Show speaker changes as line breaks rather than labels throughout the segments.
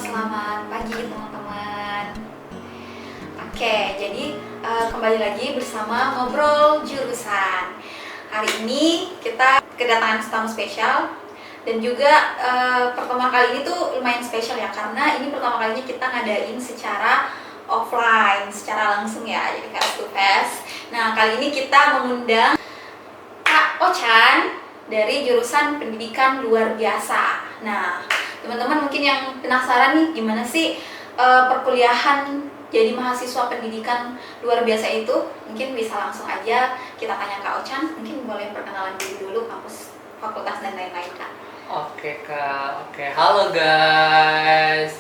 selamat pagi teman-teman. Oke, jadi kembali lagi bersama Ngobrol Jurusan. Hari ini kita kedatangan tamu spesial dan juga pertemuan kali ini tuh lumayan spesial ya, karena ini pertama kalinya kita ngadain secara offline, secara langsung ya, jadi face to face. Nah, kali ini kita mengundang Kak Ochan dari jurusan Pendidikan Luar Biasa. Nah, teman-teman mungkin yang penasaran nih gimana sih perkuliahan jadi mahasiswa pendidikan luar biasa itu, mungkin bisa langsung aja kita tanya Kak Ochan. Mungkin boleh perkenalan dulu kampus, fakultas dan lain-lain Kak.
Oke Kak, oke. Halo guys.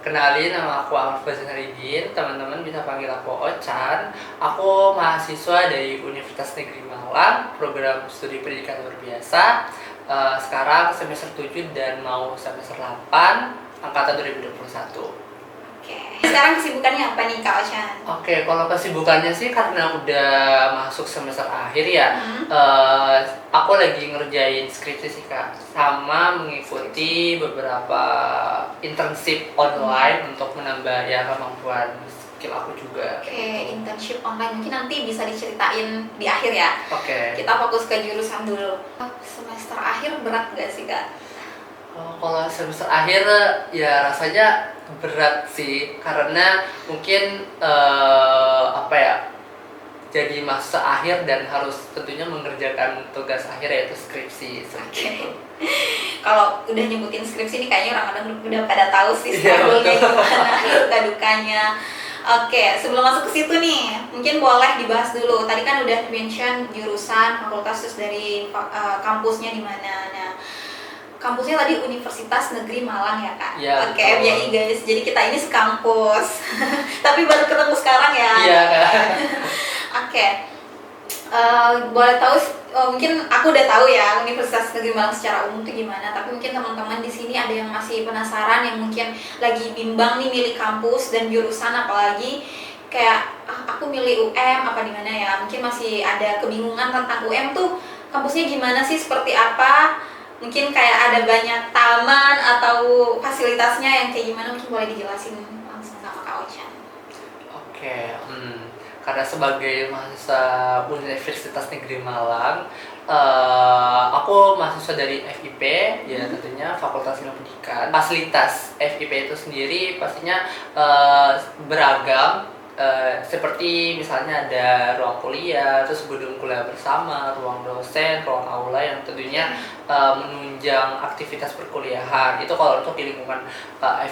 Kenalin, nama aku Ahmad Fauzan Haridin. Teman-teman bisa panggil aku Ochan. Aku mahasiswa dari Universitas Negeri Malang, program studi pendidikan luar biasa. Sekarang semester 7 dan mau semester 8, angkatan 2021.
Oke. Sekarang kesibukannya apa nih Kak Ochan?
Oke, kalau kesibukannya sih karena udah masuk semester akhir ya, aku lagi ngerjain skripsi sih Kak, sama mengikuti beberapa internship online untuk menambah ya kemampuan skill aku juga.
Oke, internship online mungkin nanti bisa diceritain di akhir ya.
Oke.
Kita fokus ke jurusan dulu. Semester akhir berat nggak sih Kak?
Kalau semester akhir ya rasanya berat sih, karena mungkin apa ya, jadi masa akhir dan harus tentunya mengerjakan tugas akhir yaitu skripsi.
Oke. Kalau udah nyebutin skripsi nih kayaknya orang-orang udah pada tahu sih
Iya,
struggle-nya
betul.
gimana, duka-dukanya. Oke, sebelum masuk ke situ nih, mungkin boleh dibahas dulu. Tadi kan udah mention jurusan, fakultas, terus dari kampusnya di mana. Nah, kampusnya tadi Universitas Negeri Malang ya Kak?
Iya,
Oke,
betul.
FYI guys, jadi kita ini sekampus. Tapi baru ketemu sekarang ya.
Iya Kak.
Oke. Boleh tahu, mungkin aku udah tahu ya Universitas Negeri Malang secara umum itu gimana, tapi mungkin teman-teman di sini ada yang masih penasaran, yang mungkin lagi bimbang nih milih kampus dan jurusan, apalagi kayak aku milih UM apa di mana ya, mungkin masih ada kebingungan tentang UM tuh kampusnya gimana sih, seperti apa, mungkin kayak ada banyak taman atau fasilitasnya yang kayak gimana, mungkin boleh dijelasin langsung sama Kak Ochan.
Oke, karena sebagai mahasiswa Universitas Negeri Malang, aku mahasiswa dari FIP, ya tentunya Fakultas Ilmu Pendidikan. Fasilitas FIP itu sendiri pastinya beragam, seperti misalnya ada ruang kuliah, terus gedung kuliah bersama, ruang dosen, ruang aula yang tentunya menunjang aktivitas perkuliahan. Itu kalau untuk di lingkungan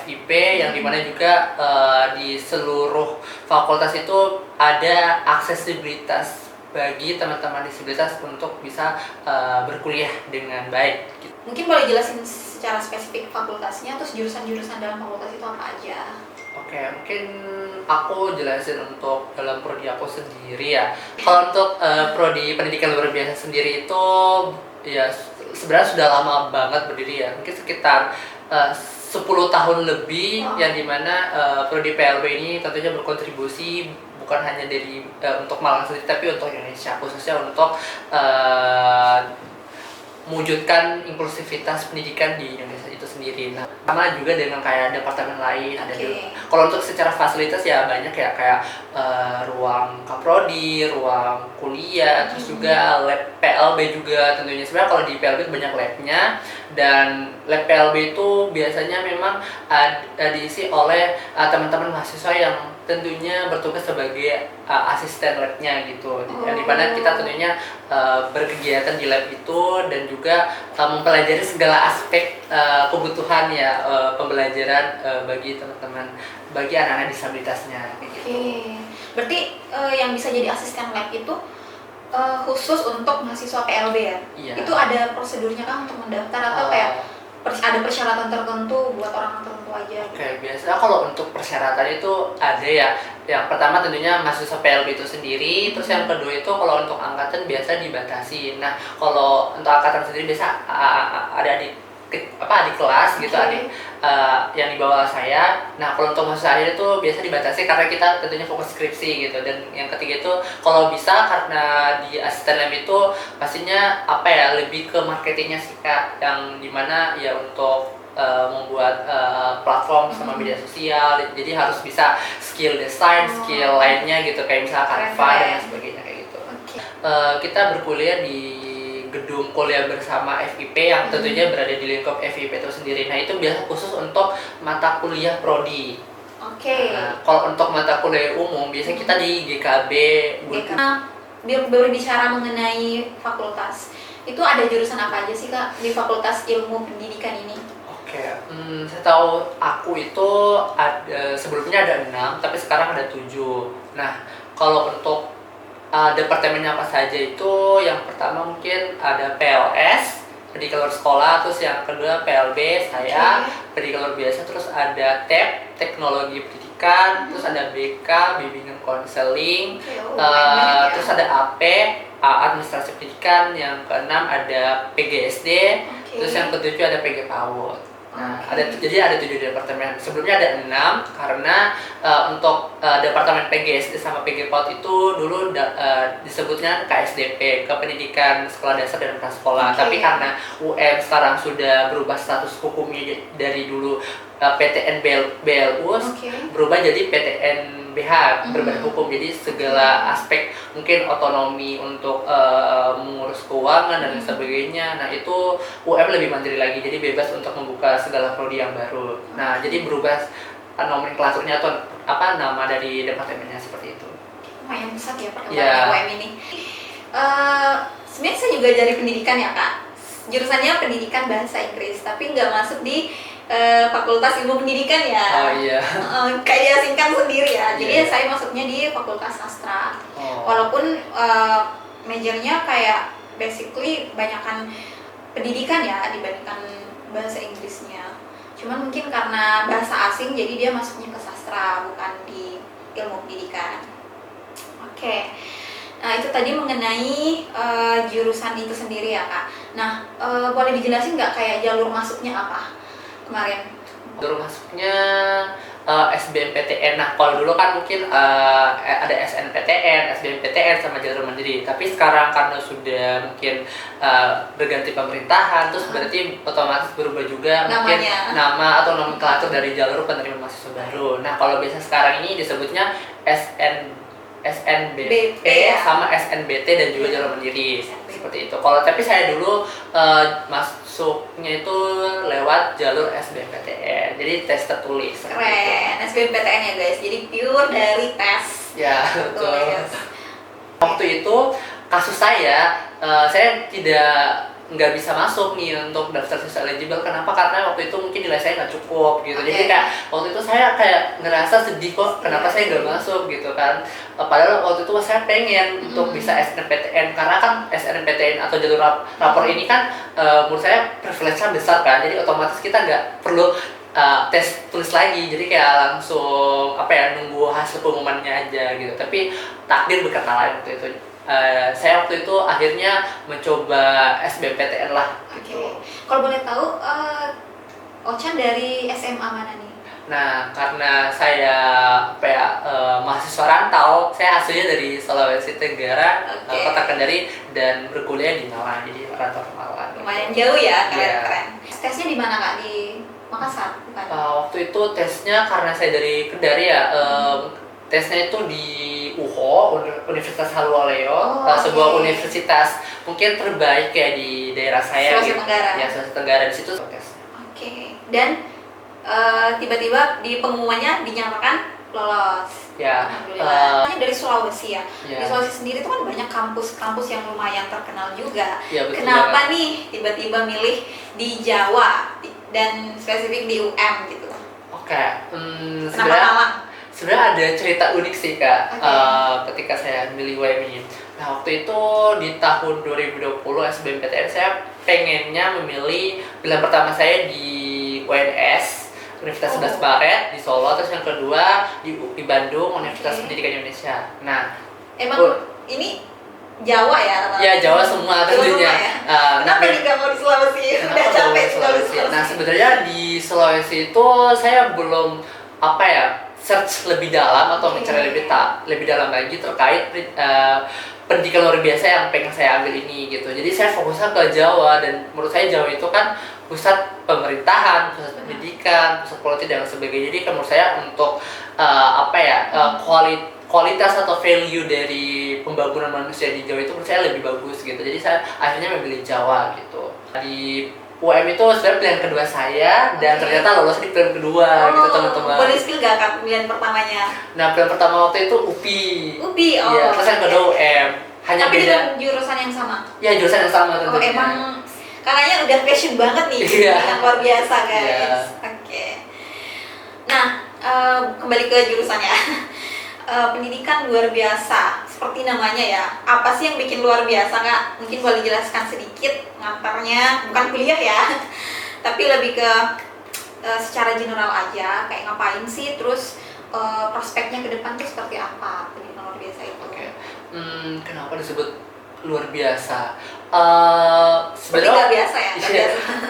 FIP, yang dimana juga di seluruh fakultas itu ada aksesibilitas bagi teman-teman disabilitas untuk bisa berkuliah dengan baik.
Mungkin boleh jelasin secara spesifik fakultasnya, terus jurusan-jurusan dalam fakultas itu apa aja?
Oke, mungkin aku jelasin untuk dalam prodi aku sendiri ya. Kalau untuk prodi pendidikan luar biasa sendiri itu ya sebenarnya sudah lama banget berdiri ya, mungkin sekitar 10 tahun lebih. Yang dimana prodi PLB ini tentunya berkontribusi bukan hanya dari untuk Malang sendiri, tapi untuk Indonesia, khususnya untuk mewujudkan inklusivitas pendidikan di Indonesia itu sendiri. Nah, sama juga dengan kayak departemen lain. Ada kalau untuk secara fasilitas ya banyak ya, kayak ruang kaprodi, ruang kuliah, terus juga lab PLB juga tentunya. Sebenarnya kalau di PLB itu banyak labnya, dan lab PLB itu biasanya memang diisi oleh teman-teman mahasiswa yang tentunya bertugas sebagai asisten labnya gitu. Yang dimana kita tentunya berkegiatan di lab itu dan juga mempelajari segala aspek kebutuhan ya, pembelajaran bagi teman-teman, bagi anak-anak disabilitasnya gitu.
Oke. Berarti yang bisa jadi asisten lab itu khusus untuk mahasiswa PLB ya?
Iya.
Itu ada prosedurnya kan untuk mendaftar, atau kayak ada persyaratan tertentu buat orang tertentu aja?
Oke, biasanya kalau untuk persyaratan itu ada ya. Yang pertama tentunya mahasiswa PLB itu sendiri, terus yang kedua itu kalau untuk angkatan biasa dibatasi. Nah, kalau untuk angkatan sendiri biasa ada di kelas gitu, adik yang di bawah saya. Nah, kalau untuk mahasiswa akhir itu biasa dibatasi karena kita tentunya fokus skripsi gitu. Dan yang ketiga itu kalau bisa, karena di asisten lab itu pastinya apa ya, lebih ke marketingnya sih Kak, yang dimana ya untuk membuat platform sama media sosial. Jadi harus bisa skill desain, skill lainnya gitu, kayak misalnya Canva dan lain sebagainya kayak gitu. Kita berkuliah di gedung kuliah bersama FIP yang tentunya berada di lingkup FIP itu sendiri. Nah, itu biasa khusus untuk mata kuliah prodi. Nah, kalau untuk mata kuliah umum biasanya kita di GKB.
Berbicara mengenai fakultas, itu ada jurusan apa aja sih Kak di Fakultas Ilmu Pendidikan ini?
Saya tahu aku itu ada sebelumnya ada 6, tapi sekarang ada 7. Nah, kalau untuk departemennya apa saja itu, yang pertama mungkin ada PLS, pendidikan luar sekolah, terus yang kedua PLB saya, pendidikan luar biasa, terus ada TEP, teknologi pendidikan, terus ada BK, bimbingan konseling, terus ada AP, administrasi pendidikan, yang keenam ada PGSD, terus yang ketujuh ada PG PAUD. Nah, jadi ada 7 departemen. Sebelumnya ada 6 karena untuk departemen PGSD sama PG PAUD itu dulu disebutnya KSDP, Kependidikan Sekolah Dasar dan Prasekolah. Tapi karena UM sekarang sudah berubah status hukumnya dari dulu PTN BLUS berubah jadi PTN BH, berbadan hukum. Jadi segala aspek mungkin otonomi untuk mengurus keuangan dan sebagainya. Nah, itu UM lebih mandiri lagi, jadi bebas untuk membuka segala prodi yang baru. Nah, jadi berubah nomenklaturnya atau nama dari departemennya seperti itu.
Lumayan besar ya perkembangan UM ini. Sebenarnya saya juga dari pendidikan ya Kak. Jurusannya pendidikan bahasa Inggris, tapi nggak masuk di Fakultas Ilmu Pendidikan ya.
Oh iya.
Kayak singkat sendiri ya. Jadi saya masuknya di Fakultas Sastra. Walaupun majornya kayak basically banyakan pendidikan ya dibandingkan bahasa Inggrisnya. Cuman mungkin karena bahasa asing jadi dia masuknya ke sastra, bukan di ilmu pendidikan. Nah, itu tadi mengenai jurusan itu sendiri ya Kak. Nah, boleh dijelasin nggak kayak jalur masuknya apa kemarin?
Jalur masuknya SBMPTN. Nah, kalau dulu kan mungkin ada SNPTN, SBMPTN sama jalur mandiri. Tapi sekarang karena sudah mungkin berganti pemerintahan, terus berarti otomatis berubah juga mungkin nama atau nomenklatur dari jalur penerima mahasiswa baru. Nah, kalau biasa sekarang ini disebutnya SNBP sama SNBT dan juga jalur mandiri seperti itu. Tapi saya dulu masuknya itu lewat jalur SBMPTN, jadi tes tertulis.
Keren, SBMPTN ya guys, jadi pure dari tes.
Ya, betul. Waktu itu kasus saya nggak bisa masuk nih untuk daftar siswa eligible. Kenapa? Karena waktu itu mungkin nilai saya nggak cukup gitu. Jadi kayak waktu itu saya kayak ngerasa sedih kok, kenapa saya nggak masuk gitu kan. Padahal waktu itu saya pengen untuk bisa SNMPTN, karena kan SNMPTN atau jalur rapor ini kan menurut saya privilege-nya besar kan. Jadi otomatis kita nggak perlu tes tulis lagi, jadi kayak langsung nunggu hasil pengumumannya aja gitu. Tapi takdir berkata lain waktu itu. Saya waktu itu akhirnya mencoba SBMPTN lah gitu.
Kalau boleh tahu, Ochan dari SMA mana nih?
Nah, karena saya mahasiswa rantau, saya aslinya dari Sulawesi Tenggara, Kota Kendari, dan berkuliah di Malang, jadi rantau ke Malang.
Lumayan jauh ya, keren. Tesnya di mana Kak? Di Makassar? Bukan?
Waktu itu tesnya karena saya dari Kendari ya, tesnya itu di UHO, Universitas Haluoleo, sebuah universitas mungkin terbaik ya di daerah saya.
Sulawesi Tenggara.
Ya, Sulawesi Tenggara, di situ tesnya.
Dan tiba-tiba di pengumumannya dinyatakan lolos.
Ya.
Alhamdulillah. Dari Sulawesi ya.
Ya.
Di Sulawesi sendiri itu kan banyak kampus-kampus yang lumayan terkenal juga.
Ya, betul.
Kenapa nih tiba-tiba milih di Jawa dan spesifik di UM gitu? Kenapa Malang?
Sebenarnya ada cerita unik sih Kak, ketika saya milih UM ini. Nah, waktu itu di tahun 2020 SBMPTN saya pengennya memilih pilihan pertama saya di UNS, Universitas 11 Maret di Solo, terus yang kedua di UI Bandung, Universitas Pendidikan Indonesia. Nah,
emang ini Jawa ya?
Ya, Jawa semua tentunya.
Kenapa nih gak mau di Sulawesi? Udah capek Sulawesi.
Nah, sebenarnya di Sulawesi itu saya belum search lebih dalam atau mencari lebih dalam lagi terkait pendidikan luar biasa yang pengen saya ambil ini gitu. Jadi saya fokusnya ke Jawa, dan menurut saya Jawa itu kan pusat pemerintahan, pusat pendidikan, pusat politik dan sebagainya. Jadi menurut saya untuk kualitas atau value dari pembangunan manusia di Jawa itu menurut saya lebih bagus gitu. Jadi saya akhirnya memilih Jawa gitu. Di UM itu sebenarnya pilihan kedua saya dan ternyata lolos di pilihan kedua gitu teman-teman.
Boleh spill gak kak pilihan pertamanya?
Nah pilihan pertama waktu itu UPI.
UPI,
Iya, terus yang kedua UM. Hanya
tapi
beda.
dengan jurusan yang sama?
Ya jurusan yang sama tentunya.
Emang kakaknya udah passion banget nih, yang luar biasa guys. Oke. Nah kembali ke jurusannya. Pendidikan luar biasa seperti namanya ya. Apa sih yang bikin luar biasa kak? Mungkin boleh jelaskan sedikit ngantarnya, bukan kuliah ya tapi lebih ke secara general aja, kayak ngapain sih, terus prospeknya ke depan tuh seperti apa pendidikan luar biasa itu.
Kenapa disebut luar biasa?
Sebenarnya nggak biasa ya?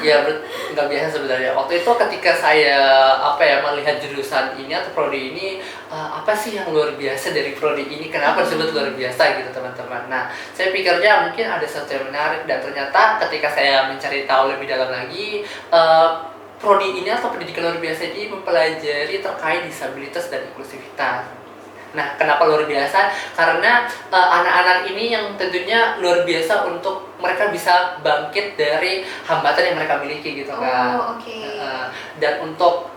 Iya, nggak biasa sebenarnya. Waktu itu ketika saya melihat jurusan ini atau prodi ini, apa sih yang luar biasa dari prodi ini? Kenapa disebut luar biasa gitu teman-teman? Nah, saya pikirnya mungkin ada sesuatu yang menarik dan ternyata ketika saya mencari tahu lebih dalam lagi, prodi ini atau pendidikan luar biasa ini mempelajari terkait disabilitas dan inklusivitas. Nah, kenapa luar biasa? Karena anak-anak ini yang tentunya luar biasa untuk mereka bisa bangkit dari hambatan yang mereka miliki gitu kan. Dan untuk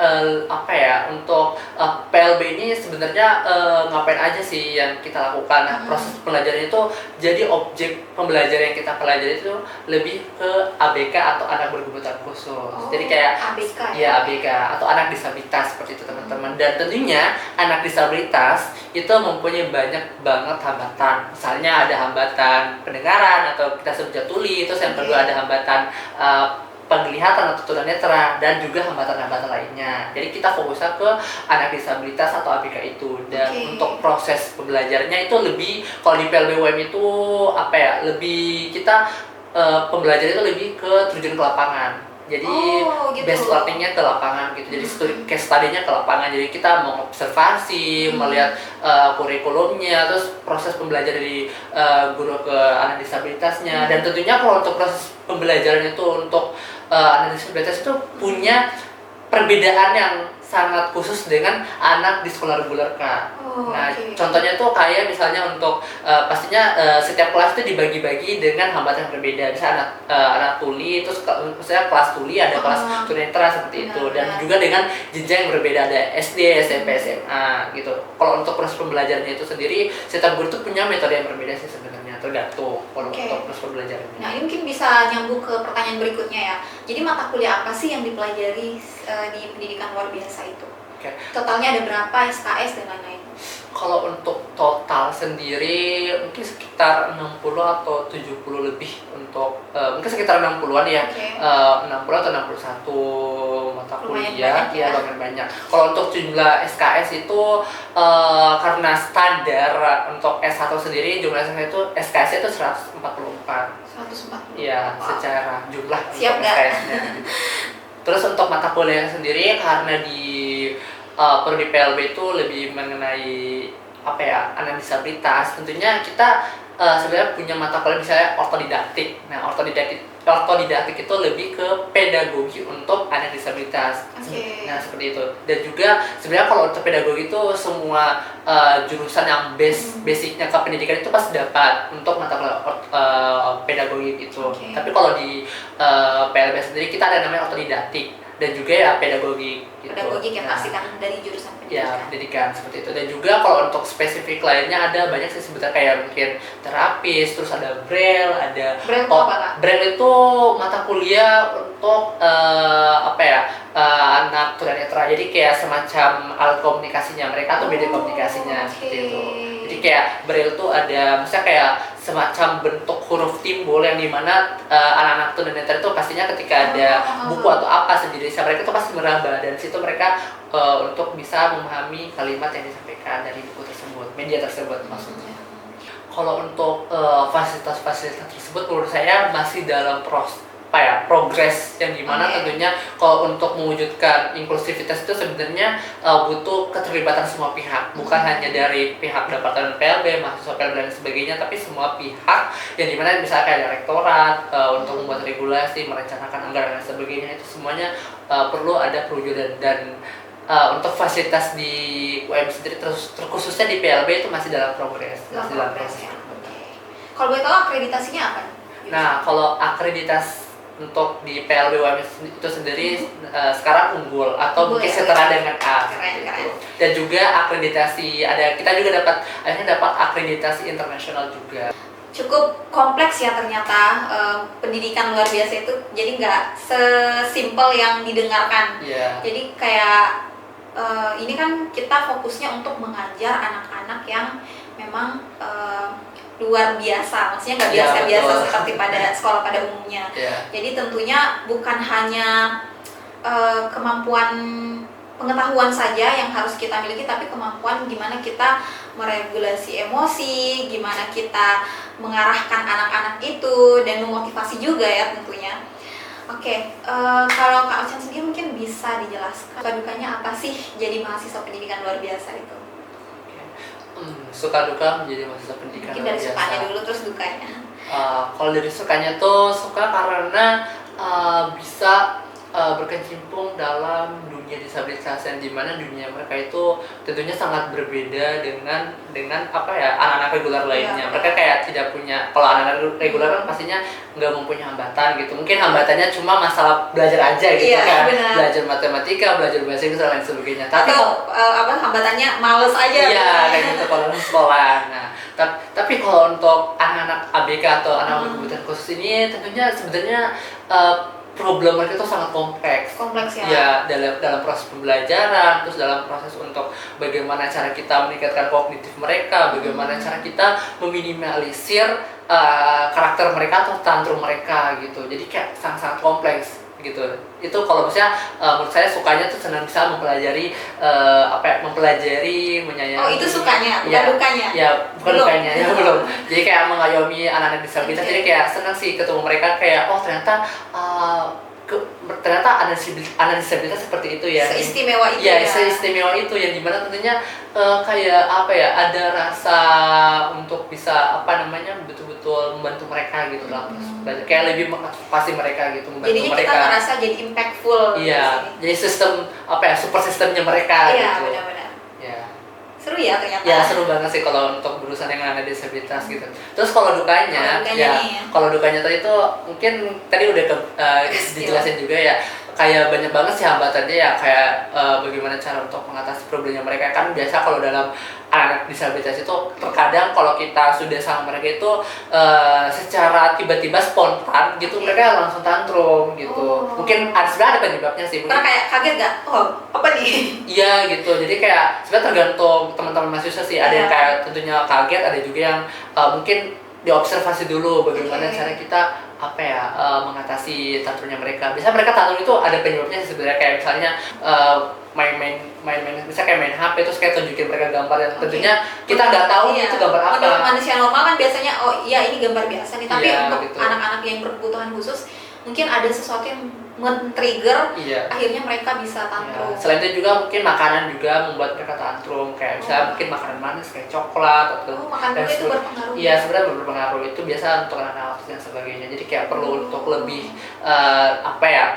PLB ini sebenarnya ngapain aja sih yang kita lakukan? Nah, proses pembelajaran itu jadi objek pembelajaran yang kita pelajari itu lebih ke ABK atau anak berkebutuhan khusus. Jadi kayak
ABK
ABK atau anak disabilitas seperti itu teman-teman. Dan tentunya anak disabilitas itu mempunyai banyak banget hambatan. Misalnya ada hambatan pendengaran atau kita sebut tuli, terus yang kedua ada hambatan penglihatan atau tunanetra dan juga hambatan-hambatan lainnya. Jadi kita fokusnya ke anak disabilitas atau ABK itu. Dan untuk proses pembelajarannya itu lebih, kalau di PLB UM itu lebih kita pembelajaran itu lebih ke terjun ke lapangan. Jadi base learning-nya ke lapangan gitu. Jadi case study-nya ke lapangan. Jadi kita mengobservasi, melihat kurikulumnya, terus proses pembelajaran dari guru ke anak disabilitasnya. Dan tentunya kalau untuk proses pembelajaran itu untuk anak disabilitas itu punya perbedaan yang sangat khusus dengan anak di sekolah reguler Kak. Contohnya tuh kayak misalnya untuk pastinya setiap kelas itu dibagi-bagi dengan hambatan yang berbeda. Misalnya anak tuli, terus misalnya kelas tuli ada kelas tunanetra seperti itu, dan juga dengan jenjang yang berbeda, ada SD, SMP, SMA gitu. Kalau untuk proses pembelajarannya itu sendiri, setiap guru tuh punya metode yang berbeda sih sebenarnya, tergantung kalau untuk proses pembelajarannya.
Nah ini mungkin bisa nyambung ke pertanyaan berikutnya ya. Jadi mata kuliah apa sih yang dipelajari di pendidikan luar biasa itu? Totalnya ada berapa, SKS dan lain-lain?
Kalau untuk total sendiri mungkin sekitar 60 atau 70 lebih untuk mungkin sekitar 60-an ya. 60 atau 61 mata kuliah ya, lumayan banyak. Kalau untuk jumlah SKS itu karena standar untuk S1 sendiri jumlah SKS itu itu 144.
144.
Iya, secara jumlah
SKS-nya.
Terus untuk mata kuliah sendiri karena di prodi PLB itu lebih mengenai anak disabilitas, tentunya kita sebenarnya punya mata kuliah misalnya ortodidaktik. Nah, ortodidaktik itu lebih ke pedagogi untuk anak disabilitas. Nah, seperti itu. Dan juga sebenarnya kalau untuk pedagogi itu semua jurusan yang basicnya ke pendidikan itu pasti dapat untuk mata kuliah pedagogi itu. Tapi kalau di PLB sendiri kita ada namanya ortodidaktik dan juga ya pedagogi gitu.
Pedagogik yang pasti kan dari jurusan pendidikan.
Ya, pendidikan seperti itu. Dan juga kalau untuk spesifik lainnya ada banyak sih sebetulnya, kayak mungkin terapis, terus ada Braille, ada Braille itu mata kuliah untuk anak tunanetra. Jadi kayak semacam alat komunikasinya mereka atau media komunikasinya seperti itu. Jadi kayak Braille itu ada misalnya kayak semacam bentuk huruf timbul yang dimana anak-anak tunanetra itu pastinya ketika ada buku atau apa sendiri mereka itu pasti meraba, dan situ mereka untuk bisa memahami kalimat yang disampaikan dari buku tersebut, media tersebut maksudnya. Kalau untuk fasilitas-fasilitas tersebut menurut saya masih dalam apa ya, progres yang dimana
Oke.
tentunya kalau untuk mewujudkan inklusivitas itu sebenarnya butuh keterlibatan semua pihak, bukan hanya dari pihak Departemen PLB, mahasiswa PLB dan sebagainya, tapi semua pihak yang dimana misalnya kayak rektorat untuk membuat regulasi, merencanakan anggaran dan sebagainya, itu semuanya perlu ada perwujudan. Dan untuk fasilitas di UM sendiri terkhususnya di PLB itu masih dalam progres, masih dalam proses.
Ya. Oke. Kalau boleh tahu akreditasinya apa?
Nah, kalau akreditas untuk di PLB UM itu sendiri sekarang unggul atau
Unggul,
mungkin
ya?
setara dengan A.
Keren,
gitu.
keren.
Dan juga akreditasi, kita juga akhirnya dapat akreditasi internasional juga.
Cukup kompleks ya ternyata pendidikan luar biasa itu, jadi nggak sesimpel yang didengarkan.
Iya.
Jadi kayak ini kan kita fokusnya untuk mengajar anak-anak yang memang luar biasa, maksudnya nggak
Iya,
biasa-biasa
betul.
seperti pada sekolah pada umumnya.
Iya.
Jadi tentunya bukan hanya kemampuan pengetahuan saja yang harus kita miliki, tapi kemampuan gimana kita meregulasi emosi, gimana kita mengarahkan anak-anak itu dan memotivasi juga ya tentunya. Oke, kalau Kak Ochan sendiri mungkin bisa dijelaskan suka dukanya apa sih jadi mahasiswa pendidikan luar biasa itu?
Suka duka menjadi mahasiswa pendidikan
Mungkin
luar
dari
biasa.
sukanya dulu terus dukanya.
Kalau dari sukanya tuh suka karena bisa berkecimpung dalam dunia disabilitas, yang dimana dunia mereka itu tentunya sangat berbeda dengan apa ya, anak-anak reguler lainnya.
Ya.
Mereka kayak tidak punya, kalau anak-anak reguler kan pastinya nggak mempunyai hambatan gitu. Mungkin hambatannya cuma masalah belajar aja gitu,
Iya,
kan,
benar.
belajar matematika, belajar bahasa Inggris dan lain sebagainya. Tapi
Atau hambatannya males aja.
iya, kayak gitu kalau sekolah. Nah, tapi kalau untuk anak-anak ABK atau anak berkebutuhan khusus ini tentunya sebenarnya problem mereka itu sangat kompleks.
Kompleks ya.
Ya, dalam proses pembelajaran, terus dalam proses untuk bagaimana cara kita meningkatkan kognitif mereka, bagaimana cara kita meminimalisir karakter mereka atau tantrum mereka gitu. Jadi kayak sangat-sangat kompleks gitu. Itu kalau misalnya menurut saya sukanya tuh senang bisa mempelajari mempelajari, menyayangi.
Oh, itu sukanya, bukan
ya,
dukanya.
Ya, bukan
Belum.
dukanya, ya belum. Jadi kayak mengayomi anak-anak disabilitas.
Okay.
Jadi kayak senang sih ketemu mereka, kayak oh ternyata ternyata anak disabilitas seperti itu ya.
Seistimewa itu
ya.
ya.
Seistimewa itu yang dimana tentunya kayak apa ya, ada rasa untuk bisa betul-betul membantu mereka gitu lah. Kayak lebih mengadvokasi mereka gitu, membantu
Jadinya
mereka.
kita ngerasa jadi impactful.
Iya, jadi sistem support sistemnya mereka
Iya,
gitu.
benar-benar.
Ya.
Seru ya ternyata.
Ya, seru banget sih kalau untuk berurusan dengan anak disabilitas gitu. Terus kalau dukanya, kalau dukanya tadi itu mungkin tadi udah dijelasin juga ya. Kayak banyak banget sih hambatannya ya, kayak bagaimana cara untuk mengatasi problemnya mereka. Kan biasa kalau dalam anak disabilitas itu terkadang kalau kita sudah sama mereka itu secara tiba-tiba spontan gitu, mereka langsung tantrum gitu. Mungkin sebenarnya ada penyebabnya sih.
Karena kayak kaget gak? Oh, apa nih?
Iya gitu, jadi kayak sebenarnya tergantung teman-teman mahasiswa sih. Ada yang kayak tentunya kaget, ada juga yang mungkin diobservasi dulu bagaimana cara kita mengatasi tantrumnya mereka. Biasanya mereka tantrum itu ada penyebabnya sih sebenarnya, kayak misalnya main misalnya kayak main HP terus kayak tunjukin mereka gambar yang tentunya kita nggak tahu itu gambar apa.
Menurut manusia normal kan biasanya oh iya ini gambar biasa nih, tapi untuk
gitu.
anak-anak yang berkebutuhan khusus mungkin ada sesuatu yang men-trigger, akhirnya mereka bisa tantrum.
Selain itu juga mungkin makanan juga membuat mereka tantrum, kayak misalnya mungkin makanan manis kayak coklat atau
makan dulu itu berpengaruh.
Iya, sebenarnya berpengaruh. Itu biasa untuk anak-anak dan sebagainya. Jadi kayak perlu untuk lebih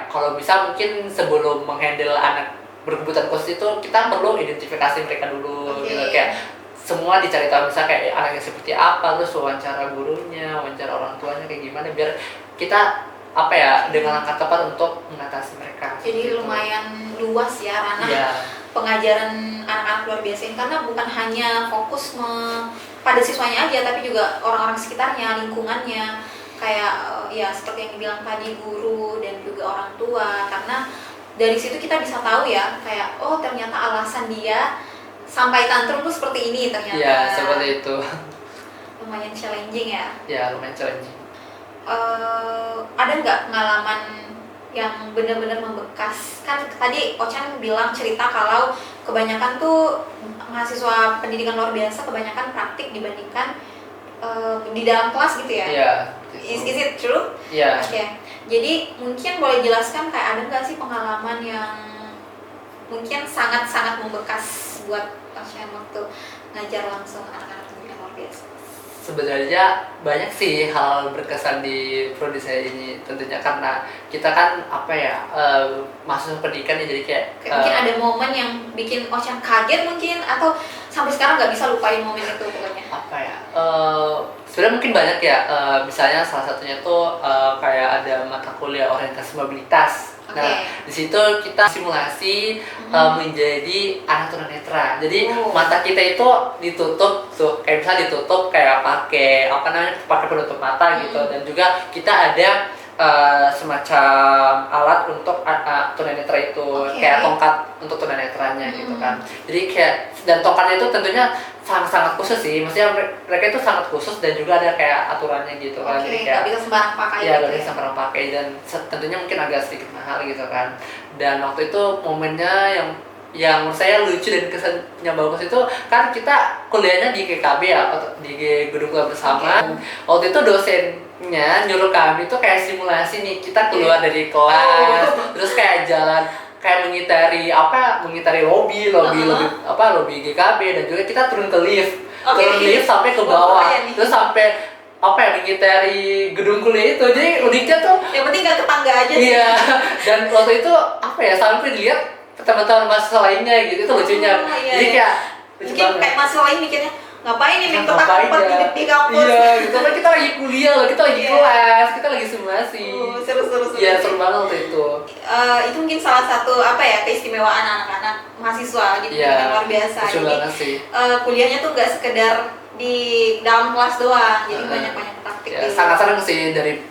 kalau bisa mungkin sebelum menghandle anak berkebutuhan khusus itu kita perlu identifikasi mereka dulu gitu, kayak semua dicari tahu, misalnya kayak anaknya seperti apa, terus wawancara gurunya, wawancara orang tuanya kayak gimana, biar kita dengan langkah tepat untuk mengatasi mereka.
Jadi
gitu.
lumayan luas ya ranah pengajaran anak-anak luar biasa ini, karena bukan hanya fokus pada siswanya aja, tapi juga orang-orang sekitarnya, lingkungannya, kayak ya seperti yang dibilang tadi, guru dan juga orang tua. Karena dari situ kita bisa tahu ya, kayak oh ternyata alasan dia sampai tantrum tuh seperti ini ternyata.
Iya, seperti itu.
Lumayan challenging ya.
Ya, lumayan challenging.
Ada nggak pengalaman yang benar-benar membekas? Kan tadi Ochan bilang cerita kalau kebanyakan tuh mahasiswa pendidikan luar biasa kebanyakan praktik dibandingkan di dalam kelas gitu ya?
Iya.
Is it true?
Iya.
Oke. Jadi mungkin boleh jelaskan kayak ada nggak sih pengalaman yang mungkin sangat-sangat membekas buat Ocean waktu ngajar langsung anak-anak yang luar biasa?
Sebenarnya banyak sih hal berkesan di prodi saya ini, tentunya karena kita kan apa ya, mahasiswa pendidikan ya, jadi kayak
Mungkin ada momen yang bikin Ocean kaget mungkin, atau sampai sekarang nggak bisa lupain momen itu pokoknya.
apa ya, sebenarnya mungkin banyak ya, misalnya salah satunya tuh kayak ada mata kuliah orientasi mobilitas. Nah, di situ kita simulasi menjadi anak tunanetra. Jadi mata kita itu ditutup tuh, kayak misalnya ditutup kayak pakai apa namanya, pakai penutup mata gitu, dan juga kita ada semacam alat untuk tunanetra itu, kayak tongkat untuk tunanetranya gitu kan. Jadi kayak, dan tongkatnya itu tentunya sangat khusus sih, maksudnya mereka itu sangat khusus dan juga ada kayak aturannya gitu kan. Jadi kayak
nggak bisa sembarang pakai.
Iya, nggak bisa sembarang pakai, dan tentunya mungkin agak sedikit mahal gitu kan. Dan waktu itu momennya yang menurut saya lucu dan kesannya bagus itu kan, kita kuliahnya di GKB ya, di gedung kelas bersama. Waktu itu dosennya nyuruh kami tuh kayak simulasi nih, kita keluar dari kelas, terus kayak jalan, kayak mengitari lobby GKB, dan juga kita turun ke lift, sampai ke bawah, terus sampai mengitari gedung kuliah itu. Jadi uniknya tuh
yang penting nggak tetangga aja sih.
Iya, dan waktu itu sampai dilihat teman-teman mahasiswa lainnya gitu, itu lucunya. Jadi kayak
mungkin kayak mahasiswa lain mikirnya, ngapain nih main kotak-kotak di kampus?
Iya, gitu kan, kita lagi kuliah loh, kita lagi kelas, kita lagi simulasi.
Seru.
Iya, seru banget waktu itu.
Itu mungkin salah satu keistimewaan anak-anak mahasiswa gitu, yang luar biasa. Jadi kuliahnya tuh nggak sekedar di dalam kelas doang, jadi banyak praktik.
Ya, sangat senang sih dari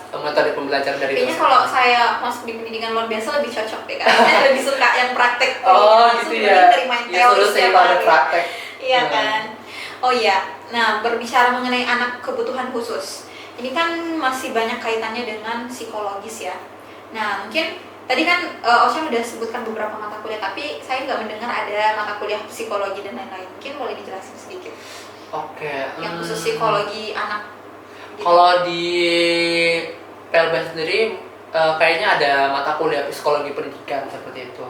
metode pembelajaran dari
kayaknya kalau saya masuk di pendidikan luar biasa lebih cocok deh, karena saya lebih suka yang praktek.
Gitu ya.
Dari main teori
setiap hari praktek.
Iya kan. Oh iya. Nah, berbicara mengenai anak kebutuhan khusus, ini kan masih banyak kaitannya dengan psikologis ya. Nah, mungkin tadi kan Ocean udah sebutkan beberapa mata kuliah, tapi saya nggak mendengar ada mata kuliah psikologi dan lain-lain. Mungkin boleh dijelasin sedikit? Yang khusus psikologi anak.
Kalau di PLB sendiri kayaknya ada mata kuliah psikologi pendidikan seperti itu.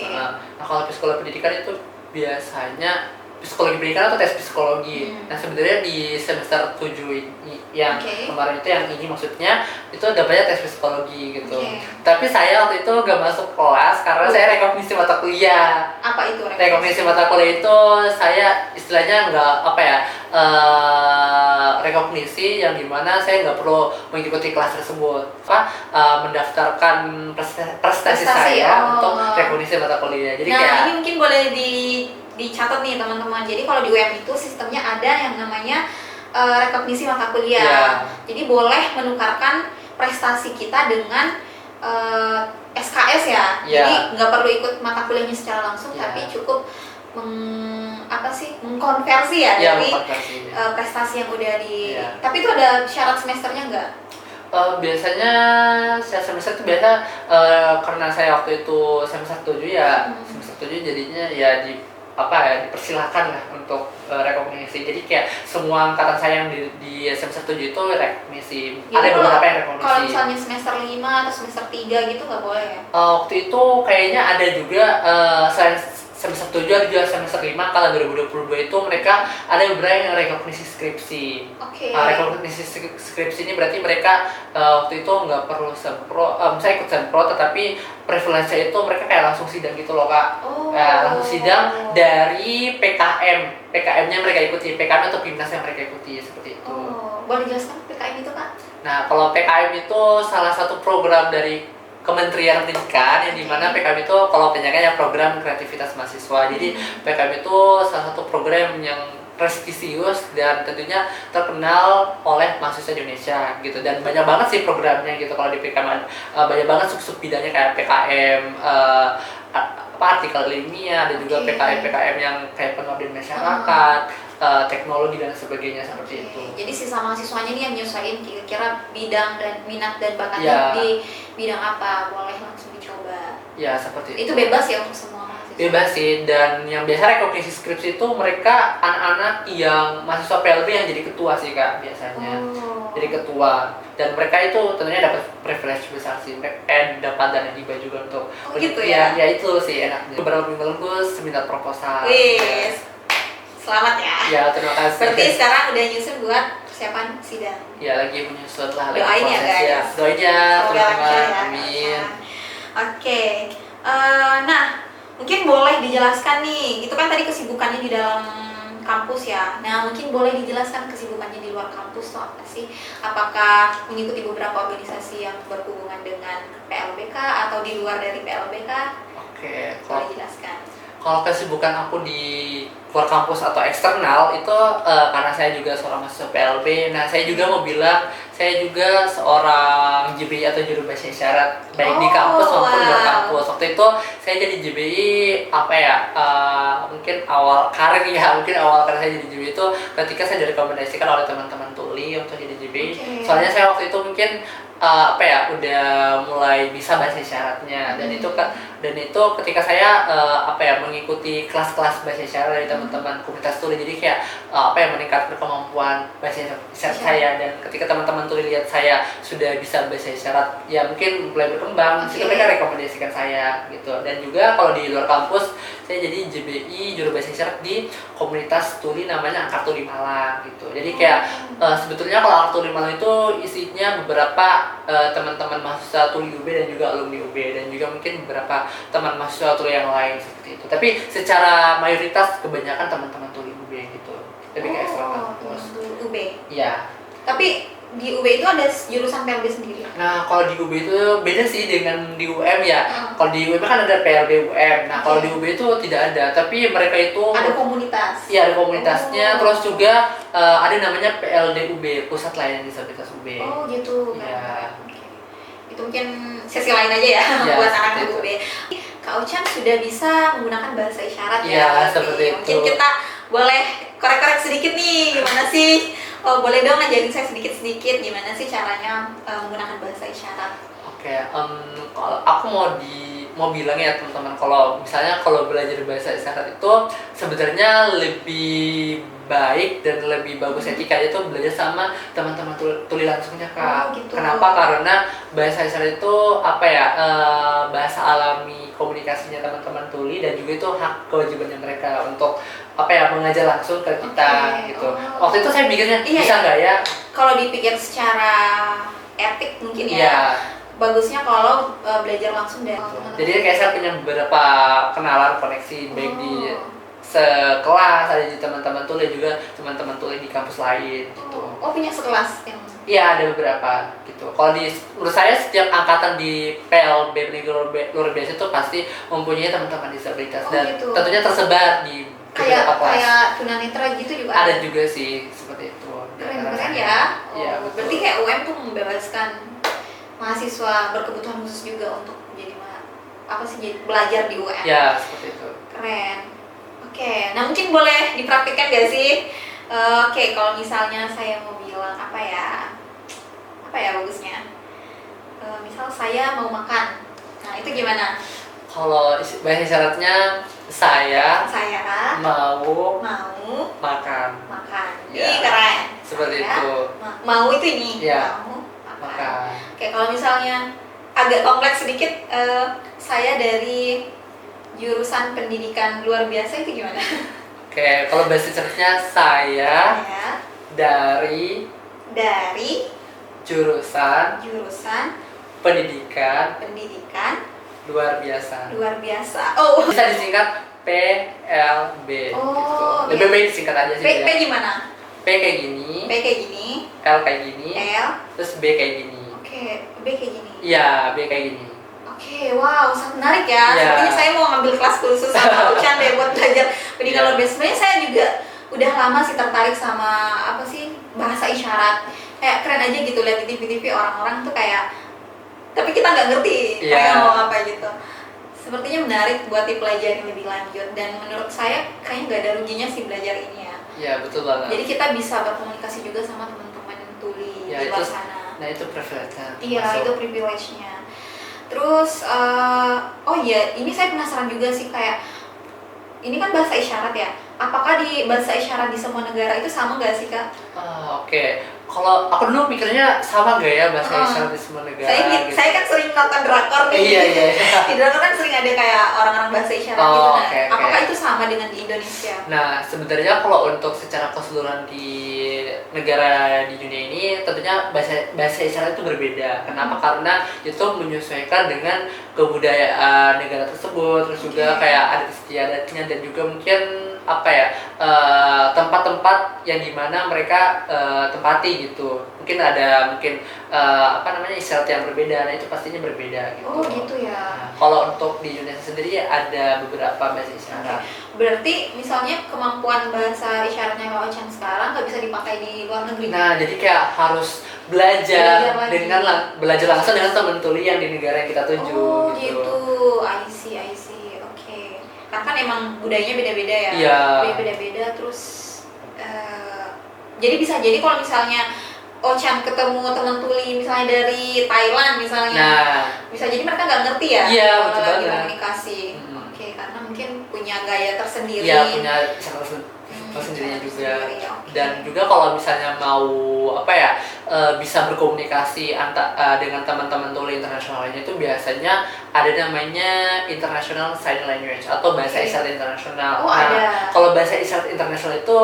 Nah, kalau psikologi pendidikan itu biasanya psikologi pendidikan atau tes psikologi. Nah, sebenarnya di semester 7 ini yang kemarin itu, yang ini maksudnya itu dapatnya tes psikologi gitu. Tapi saya waktu itu gak masuk kelas karena saya rekognisi mata kuliah.
Apa itu
rekognisi mata kuliah? Itu saya istilahnya rekognisi yang dimana saya nggak perlu mengikuti kelas tersebut, mendaftarkan prestasi saya untuk rekognisi mata kuliah. Jadi
ini mungkin boleh dicatat nih teman-teman. Jadi kalau di UM itu sistemnya ada yang namanya rekognisi mata kuliah. Jadi boleh menukarkan prestasi kita dengan SKS ya. Jadi nggak perlu ikut mata kuliahnya secara langsung, tapi cukup mengkonversi dari prestasi yang udah di. Tapi itu ada syarat semesternya nggak?
Biasanya semester itu biasa karena saya waktu itu semester 7 ya, semester 7 jadinya ya dipersilakan lah untuk rekognisi. Jadi kayak semua angkatan saya yang di semester 7 itu rekognisi. Ada beberapa yang rekognisi.
Kalau misalnya semester 5 atau semester 3 gitu nggak boleh ya?
Waktu itu kayaknya ada juga selain semester 7 ada juga semester 5, kalau 2022 itu mereka ada beberapa yang rekognisi skripsi. Rekognisi skripsi ini berarti mereka waktu itu nggak perlu saya ikut sempro, tetapi preferensi itu mereka kayak langsung sidang gitu loh Kak. Langsung sidang dari PKM-nya mereka ikuti, PKM atau PIMNAS yang mereka ikuti, seperti itu.
Boleh jelaskan PKM itu Kak?
Nah, kalau PKM itu salah satu program dari Kementerian Pendidikan, yang dimana PKM itu kalau penyanyinya program kreativitas mahasiswa. Jadi PKM itu salah satu program yang prestisius dan tentunya terkenal oleh mahasiswa Indonesia gitu, dan banyak banget sih programnya gitu. Kalau di PKM banyak banget sub bidangnya kayak PKM artikel ilmiah, dan juga PKM yang kayak pengabdian masyarakat, teknologi dan sebagainya, seperti itu.
Jadi sisa mahasiswanya nih yang nyesuaiin kira-kira bidang dan minat dan bakatnya di bidang apa, boleh langsung dicoba.
Ya, seperti itu.
Itu bebas ya untuk semua mahasiswa.
Bebas sih, dan yang biasa rekognisi skripsi itu mereka anak-anak yang mahasiswa PLB yang jadi ketua sih Kak biasanya.
Oh.
Jadi ketua, dan mereka itu tentunya dapat privilege besar sih, dapat dana hibah juga untuk
gitu ya?
Ya itu sih enaknya. Beberapa minggu lalu gue seminar proposal.
Wis, selamat ya.
Ya terima kasih.
Berarti sekarang udah nyusun buat persiapan sidang.
Ya lagi menyusun lah.
Doain ya guys.
Doain ya teman-teman.
Ya.
Amin.
Oke. Nah, mungkin boleh dijelaskan nih. Itu kan tadi kesibukannya di dalam kampus ya. Nah, mungkin boleh dijelaskan kesibukannya di luar kampus tuh apa sih? Apakah mengikuti beberapa organisasi yang berhubungan dengan PLBK atau di luar dari PLBK?
Oke.
Boleh dijelaskan.
Kalau kesibukan aku di luar kampus atau eksternal itu karena saya juga seorang mahasiswa PLB. Nah, saya juga mau bilang saya juga seorang JBI atau juru bahasa isyarat baik di kampus maupun di luar kampus. Waktu itu saya jadi JBI apa ya? Mungkin awal karir saya jadi JBI itu ketika saya direkomendasikan oleh teman-teman tuli untuk jadi JBI.
Okay.
Soalnya saya waktu itu mungkin udah mulai bisa bahasa isyaratnya, dan itu ketika saya mengikuti kelas-kelas bahasa isyarat dari teman-teman komunitas tuli, jadi kayak meningkatkan kemampuan bahasa isyarat saya, dan ketika teman-teman tuli lihat saya sudah bisa bahasa isyarat ya mungkin mulai berkembang. Situ mereka rekomendasikan saya gitu. Dan juga kalau di luar kampus saya jadi JBI juru bahasa isyarat di komunitas tuli namanya Angkar Tuli Malang gitu. Jadi kayak sebetulnya kalau Angkar Tuli Malang itu isinya beberapa teman-teman mahasiswa tuli UB dan juga alumni UB, dan juga mungkin beberapa teman mahasiswa tuli yang lain seperti itu. Tapi secara mayoritas kebanyakan teman-teman tuli UB gitu. Lebih ke eksternal kampus.
UB.
Iya.
Tapi di UB itu ada jurusan PLB sendiri.
Nah, kalau di UB itu beda sih dengan di UM ya. Kalau di UM kan ada PLB UM. Nah, kalau di UB itu tidak ada, tapi mereka itu
ada komunitas.
Iya, ada komunitasnya. Terus juga ada namanya PLD UB, Pusat Layanan Disabilitas UB.
Oh, gitu.
Iya.
Itu mungkin sesi lain aja ya, buat anak UB. Kak Ochan sudah bisa menggunakan bahasa isyarat ya.
Iya, seperti itu.
Mungkin kita boleh korek-korek sedikit nih, gimana sih? Oh, boleh dong ngajarin saya sedikit-sedikit gimana sih caranya menggunakan bahasa isyarat.
Oke, kalau aku mau bilang ya teman-teman, kalau misalnya belajar bahasa isyarat itu sebenarnya lebih baik dan lebih bagus etikanya itu belajar sama teman-teman tuli langsungnya Kak.
Gitu.
Kenapa? Karena bahasa isyarat itu bahasa alami komunikasinya teman-teman tuli, dan juga itu hak kewajibannya mereka untuk mengajar langsung ke kita gitu. Waktu itu saya mikirnya bisa nggak ya? Kalau
dipikir secara etik mungkin ya. Bagusnya kalau belajar langsung dari teman-teman.
Jadi kayak saya punya beberapa kenalan koneksi baik di sekelas, ada di teman-teman tuli juga teman-teman tuli di kampus lain gitu.
Oh, punya sekelas yang?
Iya, ada beberapa gitu. Kalau menurut saya setiap angkatan di PLB luar biasa itu pasti mempunyai teman-teman disabilitas, dan
gitu.
Tentunya tersebar di beberapa kelas.
Kayak tunanetra gitu juga
ada juga sih seperti itu.
Keren ya.
Iya,
berarti kayak UM tuh membebaskan mahasiswa berkebutuhan khusus juga untuk jadi jadi belajar di UM.
Ya, seperti itu.
Keren. Oke, nah mungkin boleh dipraktikkan gak sih? Oke, kalau misalnya saya mau bilang apa ya bagusnya? Misal saya mau makan, nah itu gimana?
Kalau bahasa isyaratnya saya mau makan.
Ya. Ini keren.
Seperti
ya.
itu.
Mau itu ini.
Ya.
Mau
makan.
Oke, kalau misalnya agak kompleks sedikit, saya dari jurusan pendidikan luar biasa, itu gimana?
Oke, kalau bahasa isyaratnya saya dari jurusan pendidikan luar biasa.
Oh,
bisa disingkat PLB gitu. Lebih baik disingkat aja sih.
P gimana?
P kayak gini, L kayak gini, terus B kayak gini.
Oke, B kayak gini.
Iya, B kayak gini.
Oke, wow, sangat menarik ya. Sepertinya saya mau ngambil kelas khusus sama Ochan deh buat belajar pendidikan luar biasa. Sebenarnya saya juga udah lama sih tertarik sama bahasa isyarat. Kayak keren aja gitu lihat di TV-TV orang-orang tuh kayak, tapi kita nggak ngerti kayak mau apa gitu. Sepertinya menarik buat dipelajari lebih lanjut, dan menurut saya kayaknya nggak ada ruginya sih belajar ini ya.
Iya, betul banget.
Jadi kita bisa berkomunikasi juga sama teman-teman tuli di luar sana.
Nah, itu privilege-nya.
Iya, itu privilege-nya. Terus, ini saya penasaran juga sih, kayak ini kan bahasa isyarat ya. Apakah di bahasa isyarat di semua negara itu sama nggak sih Kak?
Oke. Kalau aku dulu mikirnya sama gak ya bahasa isyarat di semua negara?
Saya
gitu.
saya kan sering nonton drakor nih.
Iya.
Di drakor kan sering ada kayak orang-orang bahasa isyarat gitu. Nah,
Oke.
apakah itu sama dengan di Indonesia?
Nah, sebenarnya kalau untuk secara keseluruhan di negara di dunia ini tentunya bahasa isyarat itu berbeda. Kenapa? Karena itu menyesuaikan dengan kebudayaan negara tersebut, terus juga kayak adat istiadatnya, dan juga mungkin tempat-tempat yang dimana mereka tempati gitu. Mungkin ada isyarat yang berbeda. Nah, itu pastinya berbeda gitu.
Oh gitu ya.
Nah, kalau untuk di Indonesia sendiri ada beberapa bahasa isyarat.
Berarti misalnya kemampuan bahasa isyaratnya Kak Ochan sekarang nggak bisa dipakai di luar negeri.
Nah, jadi kayak harus belajar langsung dengan teman tuli yang di negara yang kita tuju.
Oh gitu. I see. Oke. Karena kan emang budayanya beda-beda ya.
Iya.
Beda-beda terus jadi bisa jadi kalau misalnya Ochan ketemu teman tuli misalnya dari Thailand misalnya.
Nah,
bisa jadi mereka nggak ngerti ya
iya,
kalau
betul
lagi
banget.
komunikasi. Oke, karena mungkin punya gaya tersendiri.
Iya, punya cara sendirinya juga.
Okay.
Dan juga kalau misalnya mau bisa berkomunikasi dengan teman-teman tuli internasional lainnya, itu biasanya ada namanya International Sign Language atau bahasa isyarat internasional.
Oh, ada.
Kalau bahasa isyarat internasional itu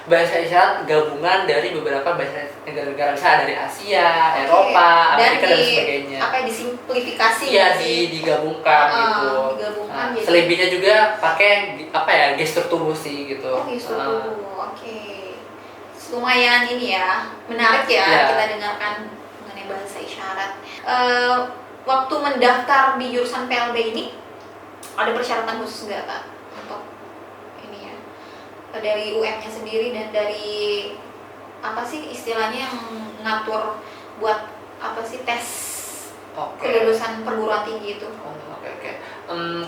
bahasa isyarat gabungan dari beberapa bahasa negara-negara, misalnya dari Asia, Eropa, Amerika dan sebagainya.
Disimplifikasi
Iya, digabungkan gitu.
Digabungkan jadi.
Selebihnya juga pakai gestur tubuh sih gitu.
Oh, gestur tubuh. Oke. Lumayan ini ya, menarik ya kita dengarkan mengenai bahasa isyarat. Waktu mendaftar di jurusan PLB ini ada persyaratan khusus nggak Kak untuk ini ya, dari UM-nya sendiri dan dari apa sih istilahnya yang ngatur buat tes kelulusan perguruan tinggi itu?
Oke.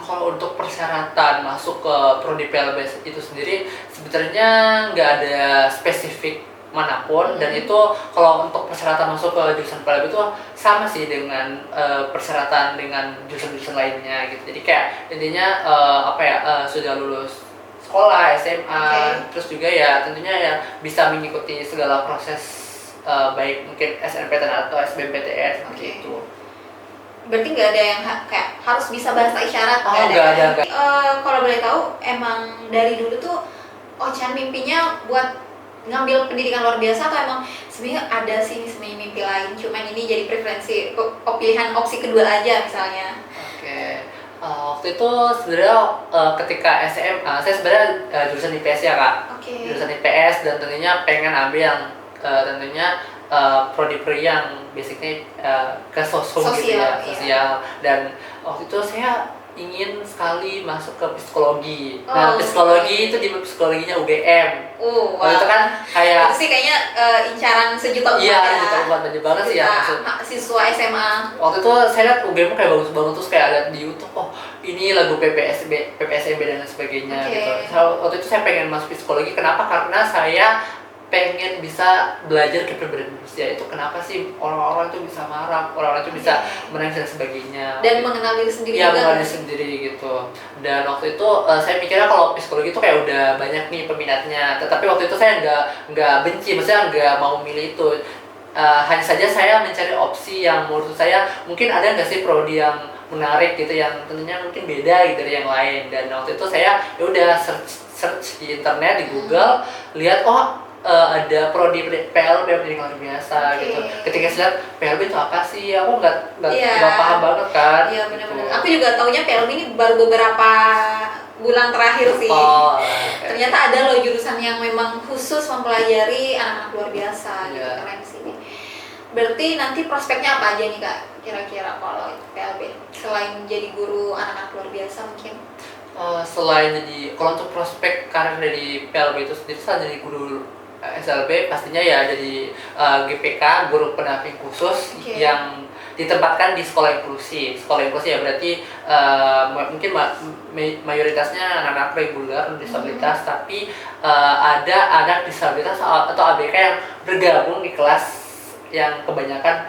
Kalau untuk persyaratan masuk ke prodi PLB itu sendiri sebenarnya nggak ada spesifik manapun, dan itu kalau untuk persyaratan masuk ke jurusan PLB itu sama sih dengan persyaratan dengan jurusan-jurusan lainnya gitu. Jadi kayak intinya sudah lulus sekolah SMA, terus juga ya tentunya ya bisa mengikuti segala proses baik mungkin SNMPTN atau SBMPTN seperti itu.
Berarti nggak ada yang kayak harus bisa bahasa isyarat?
Nggak ada.
Kalau boleh tahu, emang dari dulu tuh Ochan mimpinya buat ngambil pendidikan luar biasa, atau emang sebenarnya ada sih sebenarnya mimpi lain, cuman ini jadi preferensi pilihan opsi kedua aja misalnya?
Oke. Waktu itu sebenarnya ketika SMA saya sebenarnya jurusan IPS ya Kak. Jurusan IPS, dan tentunya pengen ambil yang tentunya prodi-prodi yang basicnya ke sosial gitu ya, sosial. Dan waktu itu saya ingin sekali masuk ke psikologi. Nah, psikologi itu di psikologinya UGM. Waktu itu kan kayak
itu sih kayaknya incaran sejuta umat.
Iya, sejuta umat, banyak banget sih ya
siswa SMA.
Waktu itu saya lihat UGM kayak bagus banget, terus kayak lihat di YouTube, ini lagu PPSMB dan lain sebagainya gitu. Waktu itu saya pengen masuk psikologi. Kenapa? Karena saya pengen bisa belajar kepribadian manusia itu, kenapa sih orang-orang itu bisa marah, orang-orang itu bisa menangis dan sebagainya,
dan mengenal diri sendiri
juga. Mengenal diri sendiri gitu. Dan waktu itu saya mikirnya kalau psikologi itu kayak udah banyak nih peminatnya, tetapi waktu itu saya nggak benci, maksudnya nggak mau milih itu. Hanya saja saya mencari opsi yang menurut saya mungkin ada nggak sih prodi yang menarik gitu, yang tentunya mungkin beda gitu dari yang lain. Dan waktu itu saya udah search di internet, di Google, lihat ada prodi PLB yang luar biasa gitu. Ketika saya lihat PLB itu apa sih, aku nggak paham banget kan.
Iya, benar-benar. Aku juga taunya PLB ini baru beberapa bulan terakhir sih. Ternyata ada loh jurusan yang memang khusus mempelajari anak-anak luar biasa gitu. Keren sih. Berarti nanti prospeknya apa aja nih Kak kira-kira kalau PLB selain jadi guru anak-anak luar biasa mungkin?
Selain kalau untuk prospek karir dari PLB itu sendiri, selain jadi guru SLB pastinya ya jadi GPK, guru pendamping khusus yang ditempatkan di sekolah inklusi. Sekolah inklusi ya berarti mungkin mayoritasnya anak-anak reguler disabilitas, tapi ada anak disabilitas atau ABK yang bergabung di kelas yang kebanyakan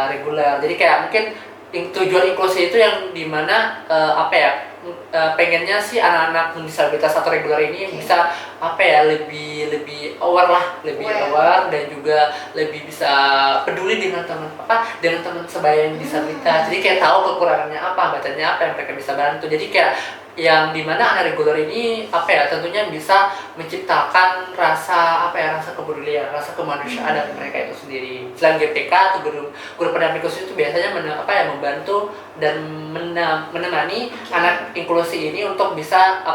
reguler. Jadi kayak mungkin tujuan inklusi itu yang dimana pengennya sih anak-anak disabilitas atau reguler ini bisa apa ya, lebih aware lah, lebih aware dan juga lebih bisa peduli dengan teman sebaya yang disabilitas. Jadi kayak tahu kekurangannya apa, hambatan apa yang mereka bisa bantu. Jadi kayak yang dimana anak reguler ini apa ya, tentunya bisa menciptakan rasa kepedulian, rasa kemanusiaan dari mereka itu sendiri. Selain GPK atau guru pendamping khusus itu biasanya membantu dan menemani anak inklusi ini untuk bisa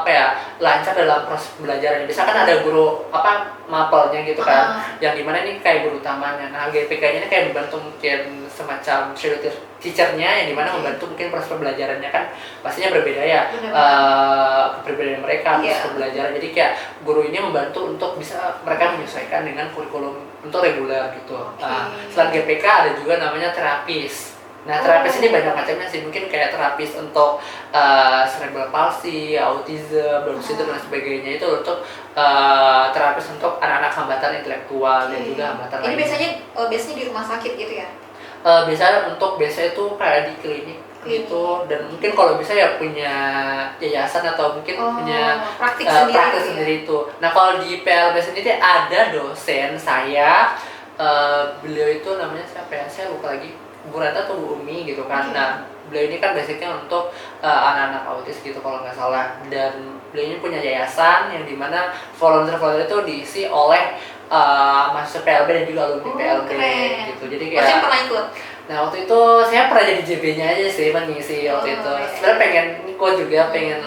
lancar dalam proses pembelajaran. Bisa kan ada guru mapelnya gitu kan, yang dimana ini kayak guru utamanya. Nah GPK-nya ini kayak membantu mungkin semacam shadow teacher-nya, yang dimana membantu mungkin proses pembelajarannya kan pastinya berbeda ya, kepribadian mereka proses pembelajaran. Jadi kayak guru ini membantu untuk bisa mereka menyesuaikan dengan kurikulum untuk reguler gitu. Selain GPK ada juga namanya terapis. Nah terapis ini banyak macamnya sih, mungkin kayak terapis untuk cerebral palsy, autism, Down syndrome dan sebagainya. Itu untuk terapis untuk anak-anak hambatan intelektual dan juga hambatan lainnya.
Ini biasanya di rumah sakit gitu ya?
Biasanya itu kayak di klinik gitu, dan mungkin kalau bisa ya punya yayasan atau mungkin punya
praktik
sendiri itu. Nah kalau di PLB sendiri ada dosen saya, beliau itu namanya siapa ya, saya lupa lagi, Bu Rata atau Bu Umi gitu kan. Nah beliau ini kan basicnya untuk anak-anak autis gitu kalau nggak salah, dan beliau ini punya yayasan yang dimana volunteer itu diisi oleh mahasiswa PLB dan juga alumni PLB gitu. Jadi kayak
saya pernah ikut.
Nah waktu itu saya pernah jadi JB-nya aja sih, mengisi waktu itu. Sebenarnya pengen ikut juga, pengen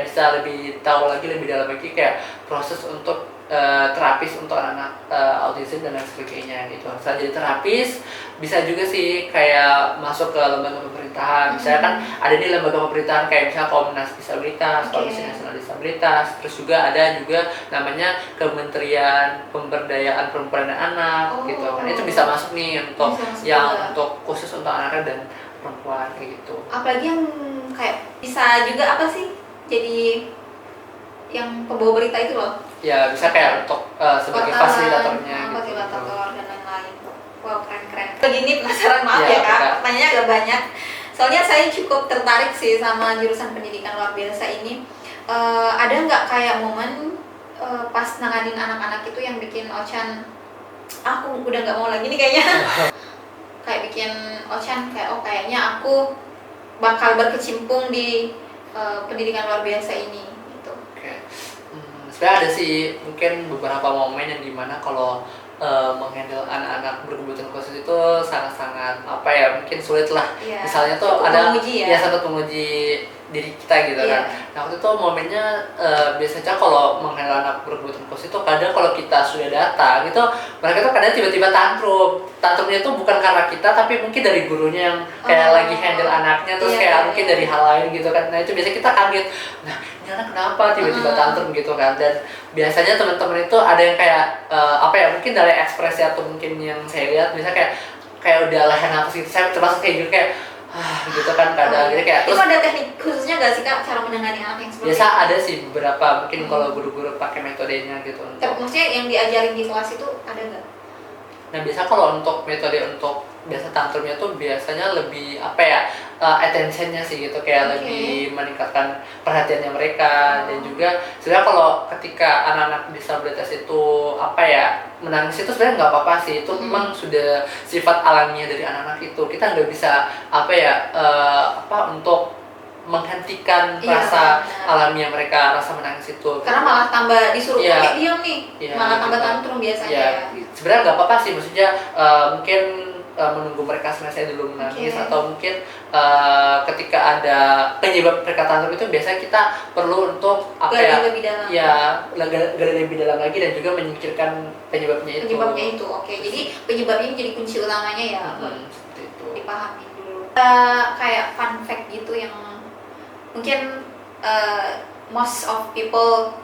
bisa lebih tahu lagi, lebih dalam lagi kayak proses untuk terapis untuk anak autism dan lain sebagainya gitu. Setelah jadi terapis bisa juga sih kayak masuk ke lembaga pemerintahan. Misalnya kan ada di lembaga pemerintahan kayak misalnya Komnas Disabilitas, Komisi Nasional Disabilitas, terus juga ada juga namanya Kementerian Pemberdayaan Perempuan dan Anak gitu kan. Itu bisa masuk nih untuk untuk khusus untuk anak dan perempuan kayak gitu.
Apalagi yang kayak bisa juga jadi yang pembawa berita itu loh.
Ya bisa kayak untuk sebagai fasilitatornya gitu.
Fasilitator dan lain-lain. Wow, keren. Begini penasaran, maaf ya Kak, pertanyaannya agak banyak. Soalnya saya cukup tertarik sih sama jurusan pendidikan luar biasa ini. Ada nggak kayak momen pas nanganin anak-anak itu yang bikin Ochan, aku udah nggak mau lagi nih kayaknya. Kayak bikin Ochan kayak kayaknya aku bakal berkecimpung di pendidikan luar biasa ini gitu.
Sebenarnya ada sih mungkin beberapa momen yang dimana kalau menghandle anak-anak berkebutuhan khusus itu sangat-sangat mungkin sulit lah. Misalnya tuh ada sangat menguji diri kita gitu kan. Nah waktu itu momennya biasanya kalau menghandle anak berkebutuhan khusus itu kadang kalau kita sudah datang itu mereka tuh kadang tiba-tiba tantrumnya itu bukan karena kita, tapi mungkin dari gurunya yang kayak lagi handle anaknya, terus kayak mungkin dari hal lain gitu kan. Nah itu biasanya kita kaget, nah ini anak kenapa tiba-tiba tantrum gitu kan. Dan biasanya teman-teman itu ada yang kayak mungkin dari ekspresi atau mungkin yang saya lihat misalnya kayak udah leher nafas gitu, saya termasuk kayak gitu kayak gitu kan kadang gitu kayak.
Itu ada teknik khususnya nggak sih Kak cara menangani anak yang seperti
biasa itu? Ada sih beberapa, mungkin kalau guru-guru pakai metodenya gitu.
Maksudnya yang diajarin di kelas itu ada nggak?
Nah biasa kalau untuk metode untuk biasa tantrumnya tuh biasanya lebih attentionnya sih gitu, kayak lebih meningkatkan perhatiannya mereka. Dan juga sebenarnya kalau ketika anak-anak disabilitas itu menangis itu sebenarnya nggak apa-apa sih, itu memang sudah sifat alamiah dari anak-anak itu. Kita nggak bisa untuk menghentikan rasa alamiah mereka, rasa menangis itu.
Karena malah tambah disuruh kayak diam nih, malah tambah tantrum biasanya.
Sebenarnya nggak apa-apa sih, maksudnya mungkin menunggu mereka selesai dulu menangis, atau mungkin ketika ada penyebab mereka tantrum itu biasanya kita perlu untuk
lebih dalam.
Gali lebih dalam lagi dan juga menyingkirkan penyebabnya itu.
Jadi penyebabnya jadi kunci utamanya ya.
Seperti itu.
Dipahami dulu. Kayak fun fact gitu yang mungkin most of people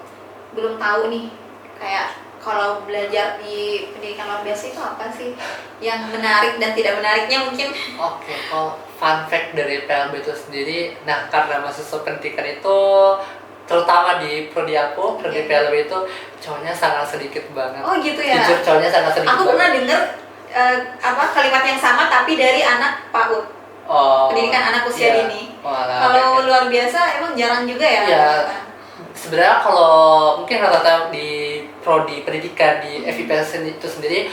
belum tahu nih, kayak kalau belajar di pendidikan luar biasa itu apa sih yang menarik dan tidak menariknya mungkin?
Kalau fun fact dari PLB itu sendiri, nah karena mahasiswa pendidikan itu terutama di prodi PLB itu cowoknya sangat sedikit banget.
Oh gitu ya?
Jujur cowoknya sangat sedikit.
Aku pernah dengar kalimat yang sama tapi dari anak PAUD, pendidikan anak usia dini.
Walah,
Kalau
oke.
luar biasa emang jarang juga ya.
Iya. Sebenarnya kalau mungkin rata-rata di prodi pendidikan di FIPS itu sendiri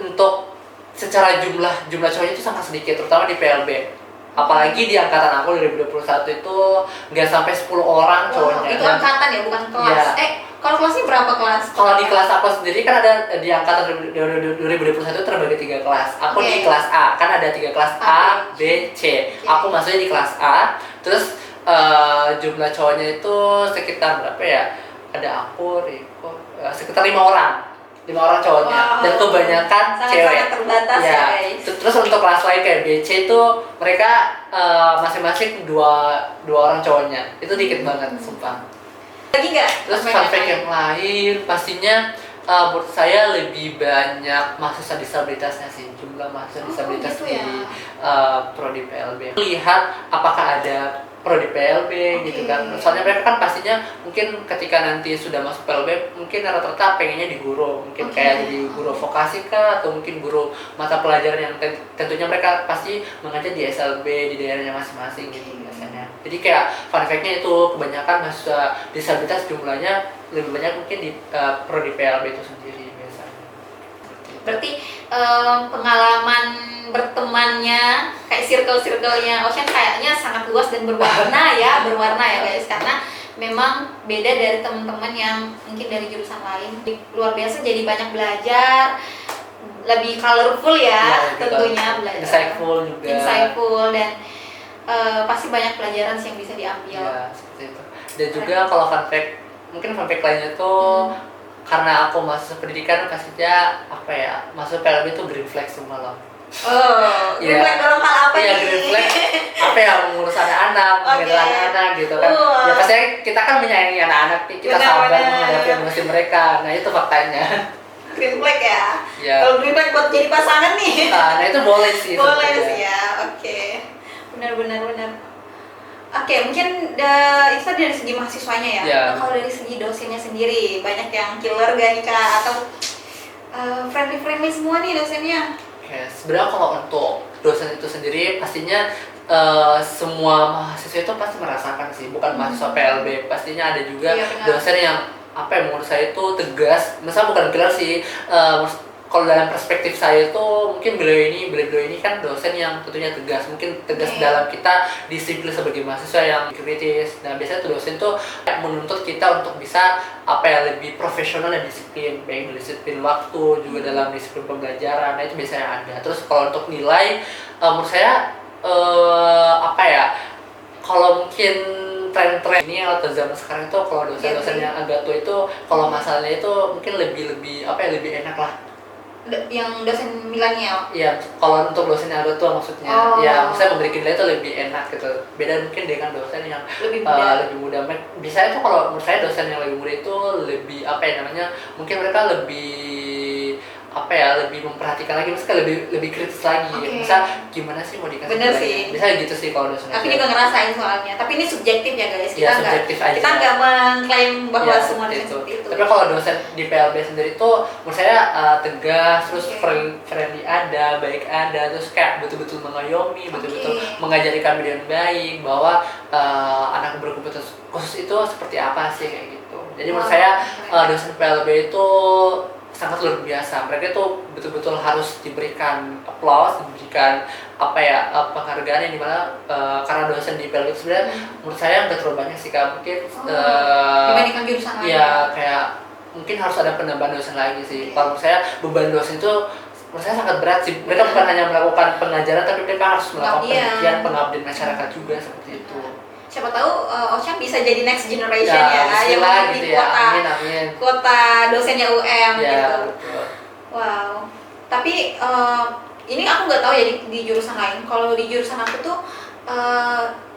untuk secara jumlah cowoknya itu sangat sedikit, terutama di PLB. Apalagi di angkatan aku 2021 itu nggak sampai 10 orang
Wow,
cowoknya.
itu
Dan
angkatan ya, bukan kelas.
Iya.
Kalau kelasnya berapa kelas?
kalau di kelas aku sendiri kan ada di angkatan 2021 terbagi 3 kelas. Aku
Oke.
di kelas A, kan ada 3 kelas A, B, C.
Oke.
Aku masuknya di kelas A. Terus jumlah cowoknya itu sekitar berapa ya? Ada aku, Riko, sekitar 5 orang. 5 orang cowoknya.
Wow.
Dan kebanyakan cewek.
Sangat terbatas ya,
Ya.
guys.
Terus untuk kelas lain kayak B, C itu mereka masing-masing dua orang cowoknya. Itu dikit banget, sumpah.
Lagi nggak?
Terus fun fact yang lain, pastinya menurut saya lebih banyak mahasiswa disabilitasnya sih, jumlah mahasiswa disabilitas
gitu ya.
di prodi PLB. Lihat apakah ada prodi PLB gitu kan. Soalnya mereka kan pastinya mungkin ketika nanti sudah masuk PLB mungkin rata-rata pengennya di guru, mungkin kayak jadi guru vokasi kah, atau mungkin guru mata pelajaran yang tentunya mereka pasti mengajar di SLB di daerahnya masing-masing gitu biasanya. Jadi kayak fun fact-nya itu kebanyakan mahasiswa disabilitas jumlahnya lebih banyak mungkin di prodi PLB itu sendiri biasanya.
Berarti pengalaman bertemannya kayak circle-circle-nya Ocean kayaknya sangat luas dan berwarna ya guys, karena memang beda dari teman-teman yang mungkin dari jurusan lain. Luar biasa, jadi banyak belajar, lebih colorful ya, tentunya belajar. Insightful dan pasti banyak pelajaran sih yang bisa diambil.
Ya, seperti itu. Dan juga kalau fun fact, mungkin fun fact lainnya tuh karena aku masuk pendidikan pastinya apa ya, masuk PLB itu green flag semua loh.
Oh, green flag dalam hal apa
Iya,
nih?
green flag apa ya, mengurus anak-anak, menjaga anak-anak gitu kan. Ya pastinya kita kan menyayangi anak-anak, kita sabar menghadapi emosi mereka. Nah itu faktanya.
Green flag ya?
Ya.
Kalau green flag buat jadi pasangan nih?
Nah itu boleh sih.
Boleh sih ya, oke. Benar. Oke, mungkin itu dari segi mahasiswanya ya.
Ya.
Nah, kalau dari segi dosennya sendiri, banyak yang killer gak nih Kak? Atau friendly semua nih dosennya?
Oke, sebenarnya kalau untuk dosen itu sendiri pastinya semua mahasiswa itu pasti merasakan sih, bukan mahasiswa PLB. Pastinya ada juga dosen yang apa yang menurut saya itu tegas. Misal bukan killer sih, kalau dalam perspektif saya itu mungkin beliau ini kan dosen yang tentunya tegas, mungkin tegas dalam kita disiplin sebagai mahasiswa yang kritis. Nah biasanya tuh dosen tuh menuntut kita untuk bisa apa ya, lebih profesional dan disiplin, baik disiplin waktu juga dalam disiplin pembelajaran. Nah itu biasanya ada. Terus kalau untuk nilai, menurut saya apa ya, kalau mungkin tren-tren ini atau zaman sekarang itu kalau dosen-dosen yang agak tua itu kalau masalahnya itu mungkin lebih apa ya, lebih enak lah.
Yang dosen milenial?
Iya, kalau untuk dosen yang agak tua maksudnya, ya maksudnya memberi nilai itu lebih enak gitu. Beda mungkin dengan dosen yang lebih muda. Biasanya tuh kalau menurut saya dosen yang lebih muda itu lebih apa ya namanya, mungkin mereka lebih apa ya, lebih memperhatikan lagi, misalnya lebih kritis lagi. Misal gimana sih mau dikasih
bener
nilainya?
sih.
Misalnya gitu sih kalau dosen.
Aku juga ngerasain soalnya, tapi ini subjektif ya guys. Kita nggak mengklaim bahwa semua dosen seperti itu.
Tapi kalau dosen di PLB sendiri tuh menurut saya tegas, terus friendly ada, baik ada, terus kayak betul-betul mengayomi, betul-betul mengajari kami dengan baik bahwa anak berkebutuhan khusus itu seperti apa sih kayak gitu. Jadi menurut saya dosen PLB itu sangat luar biasa. Mereka itu betul-betul harus diberikan applause, diberikan apa ya, penghargaan yang dimana karena dosen di PLB sebenarnya menurut saya nggak terlalu banyak sih Kak. Mungkin
dibandingkan jurusan lain.
Ya kayak mungkin harus ada penambahan dosen lagi sih. Kalau menurut saya beban dosen itu menurut saya sangat berat sih. Mereka bukan hanya melakukan pengajaran, tapi mereka harus melakukan penelitian, pengabdian masyarakat juga seperti itu.
Siapa tahu Ocean bisa jadi next generation ya yang
gitu
di kota dosennya UM gitu.
Betul.
Wow. Tapi ini aku nggak tahu ya di jurusan lain. Kalau di jurusan aku tuh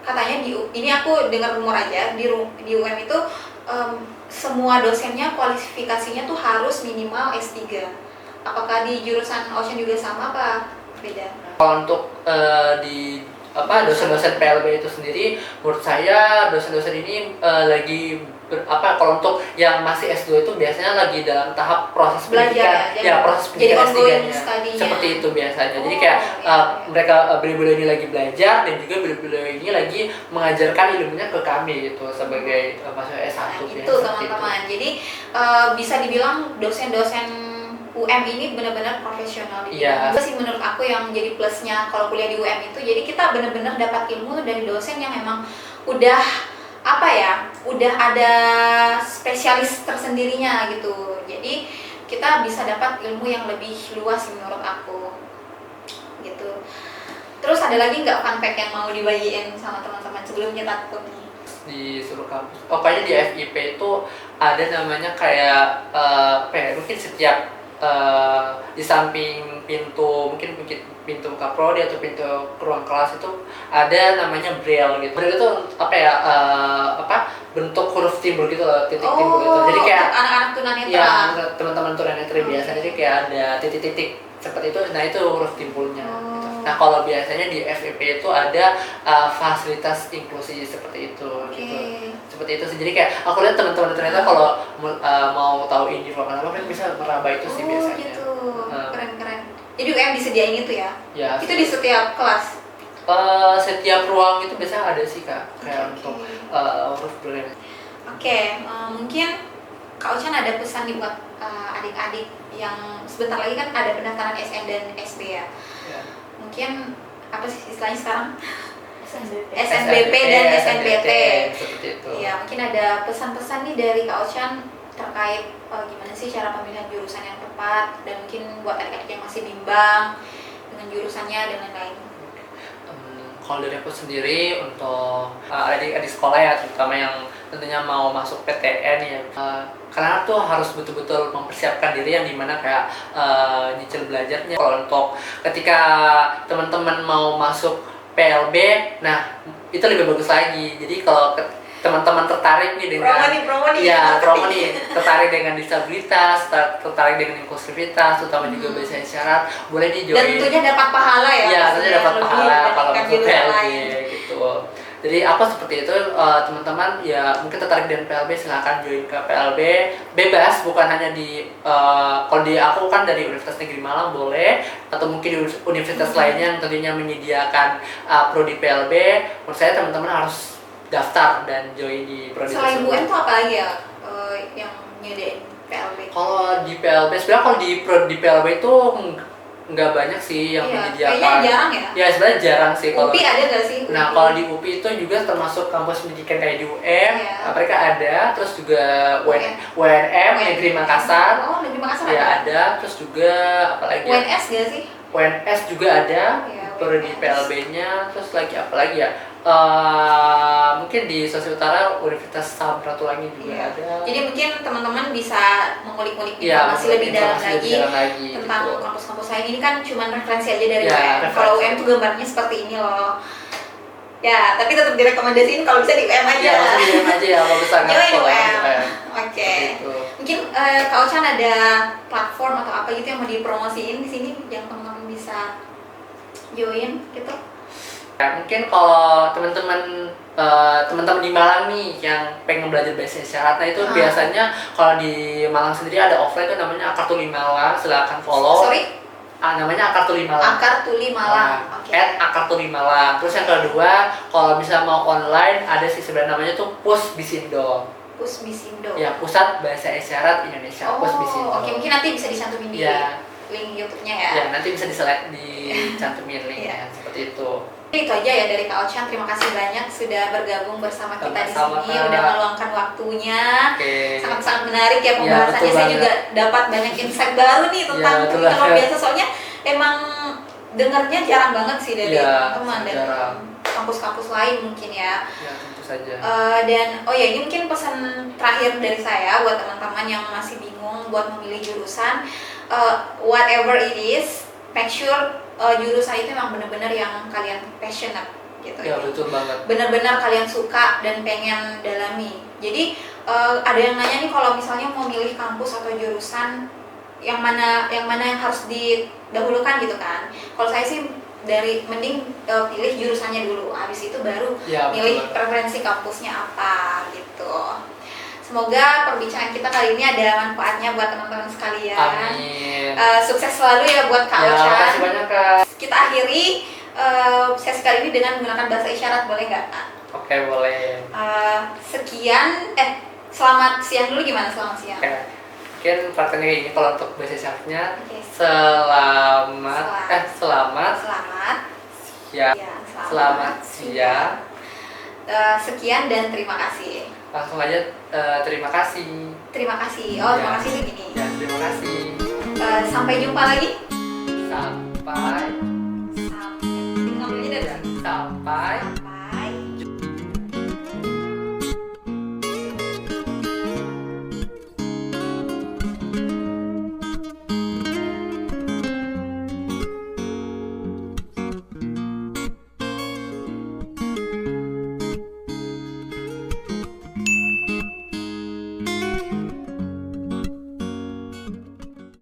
katanya ini aku dengar rumor aja di UM itu semua dosennya kualifikasinya tuh harus minimal S3. Apakah di jurusan Ocean juga sama apa beda?
Kalau untuk dosen-dosen PLB itu sendiri, menurut saya dosen-dosen ini lagi kalau untuk yang masih S2 itu biasanya lagi dalam tahap proses
Belajar
pendidikan,
ya,
proses
jadi
pendidikan
ongoing
S3-nya.
study-nya.
Seperti itu biasanya. Jadi
Oh,
kayak
iya.
mereka beliau-beliau ini lagi belajar dan juga beliau-beliau ini lagi mengajarkan ilmunya ke kami gitu sebagai mahasiswa S1.
Nah,
ya,
itu
seperti
teman-teman. Jadi bisa dibilang dosen-dosen UM ini benar-benar profesional di
Iya.
bidang. Itu sih menurut aku yang jadi plusnya kalau kuliah di UM itu. Jadi kita benar-benar dapat ilmu dari dosen yang emang udah udah ada spesialis tersendirinya gitu. Jadi kita bisa dapat ilmu yang lebih luas menurut aku gitu. Terus ada lagi nggak fun fact yang mau dibagiin sama teman-teman sebelum kita tutup nih?
Di seluruh kampus. Kayaknya di FIP itu ada namanya kayak mungkin setiap di samping pintu mungkin pintu kaprodi atau pintu ruang kelas itu ada namanya braille gitu. Braille itu bentuk huruf timbul gitu loh, titik timbul gitu. Jadi kayak
anak-anak tunanetra.
Ya, teman-teman tunanetra biasa. Jadi kayak ada titik-titik seperti itu. Nah, itu huruf timbulnya gitu. Nah, kalau biasanya di FIP itu ada fasilitas inklusi seperti itu gitu. Seperti itu sih. Jadi kayak aku lihat teman-teman ternyata kalau mau tahu ini ruangan apa kan bisa meraba itu sih biasanya.
Gitu. Keren-keren. Jadi UM disediain itu ya?
Ya.
Itu di setiap kelas?
Setiap ruang itu biasanya ada sih Kak, kayak untuk huruf braille.
Mungkin Kak Ochan ada pesan nih buat adik-adik yang sebentar lagi kan ada pendaftaran SN dan SB ya. Mungkin apa sih istilahnya sekarang? SNBP dan SNBT.
Seperti itu.
Ya, mungkin ada pesan-pesan nih dari Kak Ochan terkait gimana sih cara pemilihan jurusan yang tepat, dan mungkin buat adik-adik yang masih bimbang dengan jurusannya dan lain-lain.
Kalau dari aku sendiri untuk adik-adik sekolah ya, terutama yang tentunya mau masuk PTN ya, karena tuh harus betul-betul mempersiapkan diri yang dimana kayak nyicil belajarnya. Kalau untuk ketika teman-teman mau masuk PLB, nah itu lebih bagus lagi. Jadi kalau teman-teman tertarik nih dengan promo nih tertarik dengan disabilitas, tertarik dengan inklusivitas, terutama juga bahasa isyarat, boleh nih join.
Dan tentunya dapat pahala ya.
Iya, tentunya dapat pahala kalau untuk PLB gitu. Jadi apa seperti itu, teman-teman ya mungkin tertarik dengan PLB, silahkan join ke PLB, bebas, bukan hanya di kalau di aku kan dari Universitas Negeri Malang boleh, atau mungkin di universitas lainnya yang tentunya menyediakan prodi PLB. Menurut saya teman-teman harus daftar dan join di prodi
selain
tersebut.
UM tuh apa lagi ya yang nyediain PLB?
Kalau di PLB, sebenarnya kalau di PLB itu nggak banyak sih yang menyediakan.
Kayaknya jarang ya?
Ya sebenarnya jarang sih. Kalau
UPI ada nggak sih?
Nah, kalau di UPI itu juga termasuk kampus pendidikan kayak di UM, mereka ada, terus juga WNM, Negeri Makassar.
Oh, Negeri Makassar
ya
ada?
ada, terus juga apalagi
WNS nggak sih?
WNS juga ada, di PLB-nya, terus lagi apalagi ya? Mungkin di Sulawesi Utara Universitas Samratulangi juga ada.
Jadi mungkin teman-teman bisa mengulik-ulik informasi lebih dalam lagi tentang kampus-kampus lain. Ini kan cuma referensi aja dari UM. Kalau UM tuh gambarnya seperti ini loh. Ya, tapi tetap direkomendasiin kalau bisa di UM aja.
Ya, di UM aja ya, kalau bisa
join UM.
Oke.
Mungkin Kak Ochan ada platform atau apa gitu yang mau dipromosiin di sini yang teman-teman bisa join gitu?
Ya, mungkin kalau teman-teman di Malang nih yang pengen belajar bahasa isyarat, nah itu biasanya kalau di Malang sendiri ada offline tuh namanya Akar Tuli Malang, silakan follow.
Sorry?
Namanya Akar Tuli Malang.
Akar Tuli Malang.
Akar Tuli Malang. Terus yang kedua, kalau bisa mau online ada sih sebenarnya namanya tuh Pusbisindo.
Pusbisindo.
Ya, Pusat Bahasa Isyarat Indonesia. Pusbisindo.
Mungkin nanti bisa dicantumin di link YouTube-nya ya.
Ya, nanti bisa dicantumin linknya seperti itu.
Itu aja ya dari Kak Ochan. Terima kasih banyak sudah bergabung bersama kita di sini,
Kak.
udah meluangkan waktunya. Sangat-sangat menarik ya
Ya,
pembahasannya. Saya juga dapat banyak insight baru nih tentang kalau biasa, soalnya emang dengarnya jarang banget sih dari teman-teman dan kampus-kampus lain mungkin ya.
Ya, tentu saja.
Dan ini mungkin pesan terakhir dari saya buat teman-teman yang masih bingung buat memilih jurusan. Whatever it is, make sure jurusan itu memang benar-benar yang kalian passionate gitu.
Ya, betul banget.
Benar-benar kalian suka dan pengen dalami. Jadi ada yang nanya nih, kalau misalnya mau milih kampus atau jurusan yang mana yang harus didahulukan gitu kan. Kalau saya sih mending pilih jurusannya dulu, habis itu baru milih preferensi kampusnya apa gitu. Semoga perbincangan kita kali ini ada manfaatnya buat teman-teman sekalian.
Amin.
Sukses selalu ya buat Kak
Ya,
Ocha.
makasih banyak Kak.
Kita akhiri sesi kali ini dengan menggunakan bahasa isyarat, boleh nggak Kak?
Oke, boleh.
Selamat siang dulu, gimana selamat siang?
Oke. Mungkin prakteknya kayak gini kalau untuk bahasa isyaratnya.
Oke.
Selamat
Selamat
siang.
Ya,
Selamat siang.
Sekian dan terima kasih.
Langsung aja terima kasih.
Terima kasih. Oh, terima
Ya.
kasih itu gini.
Ya, terima kasih.
Sampai jumpa lagi.
Sampai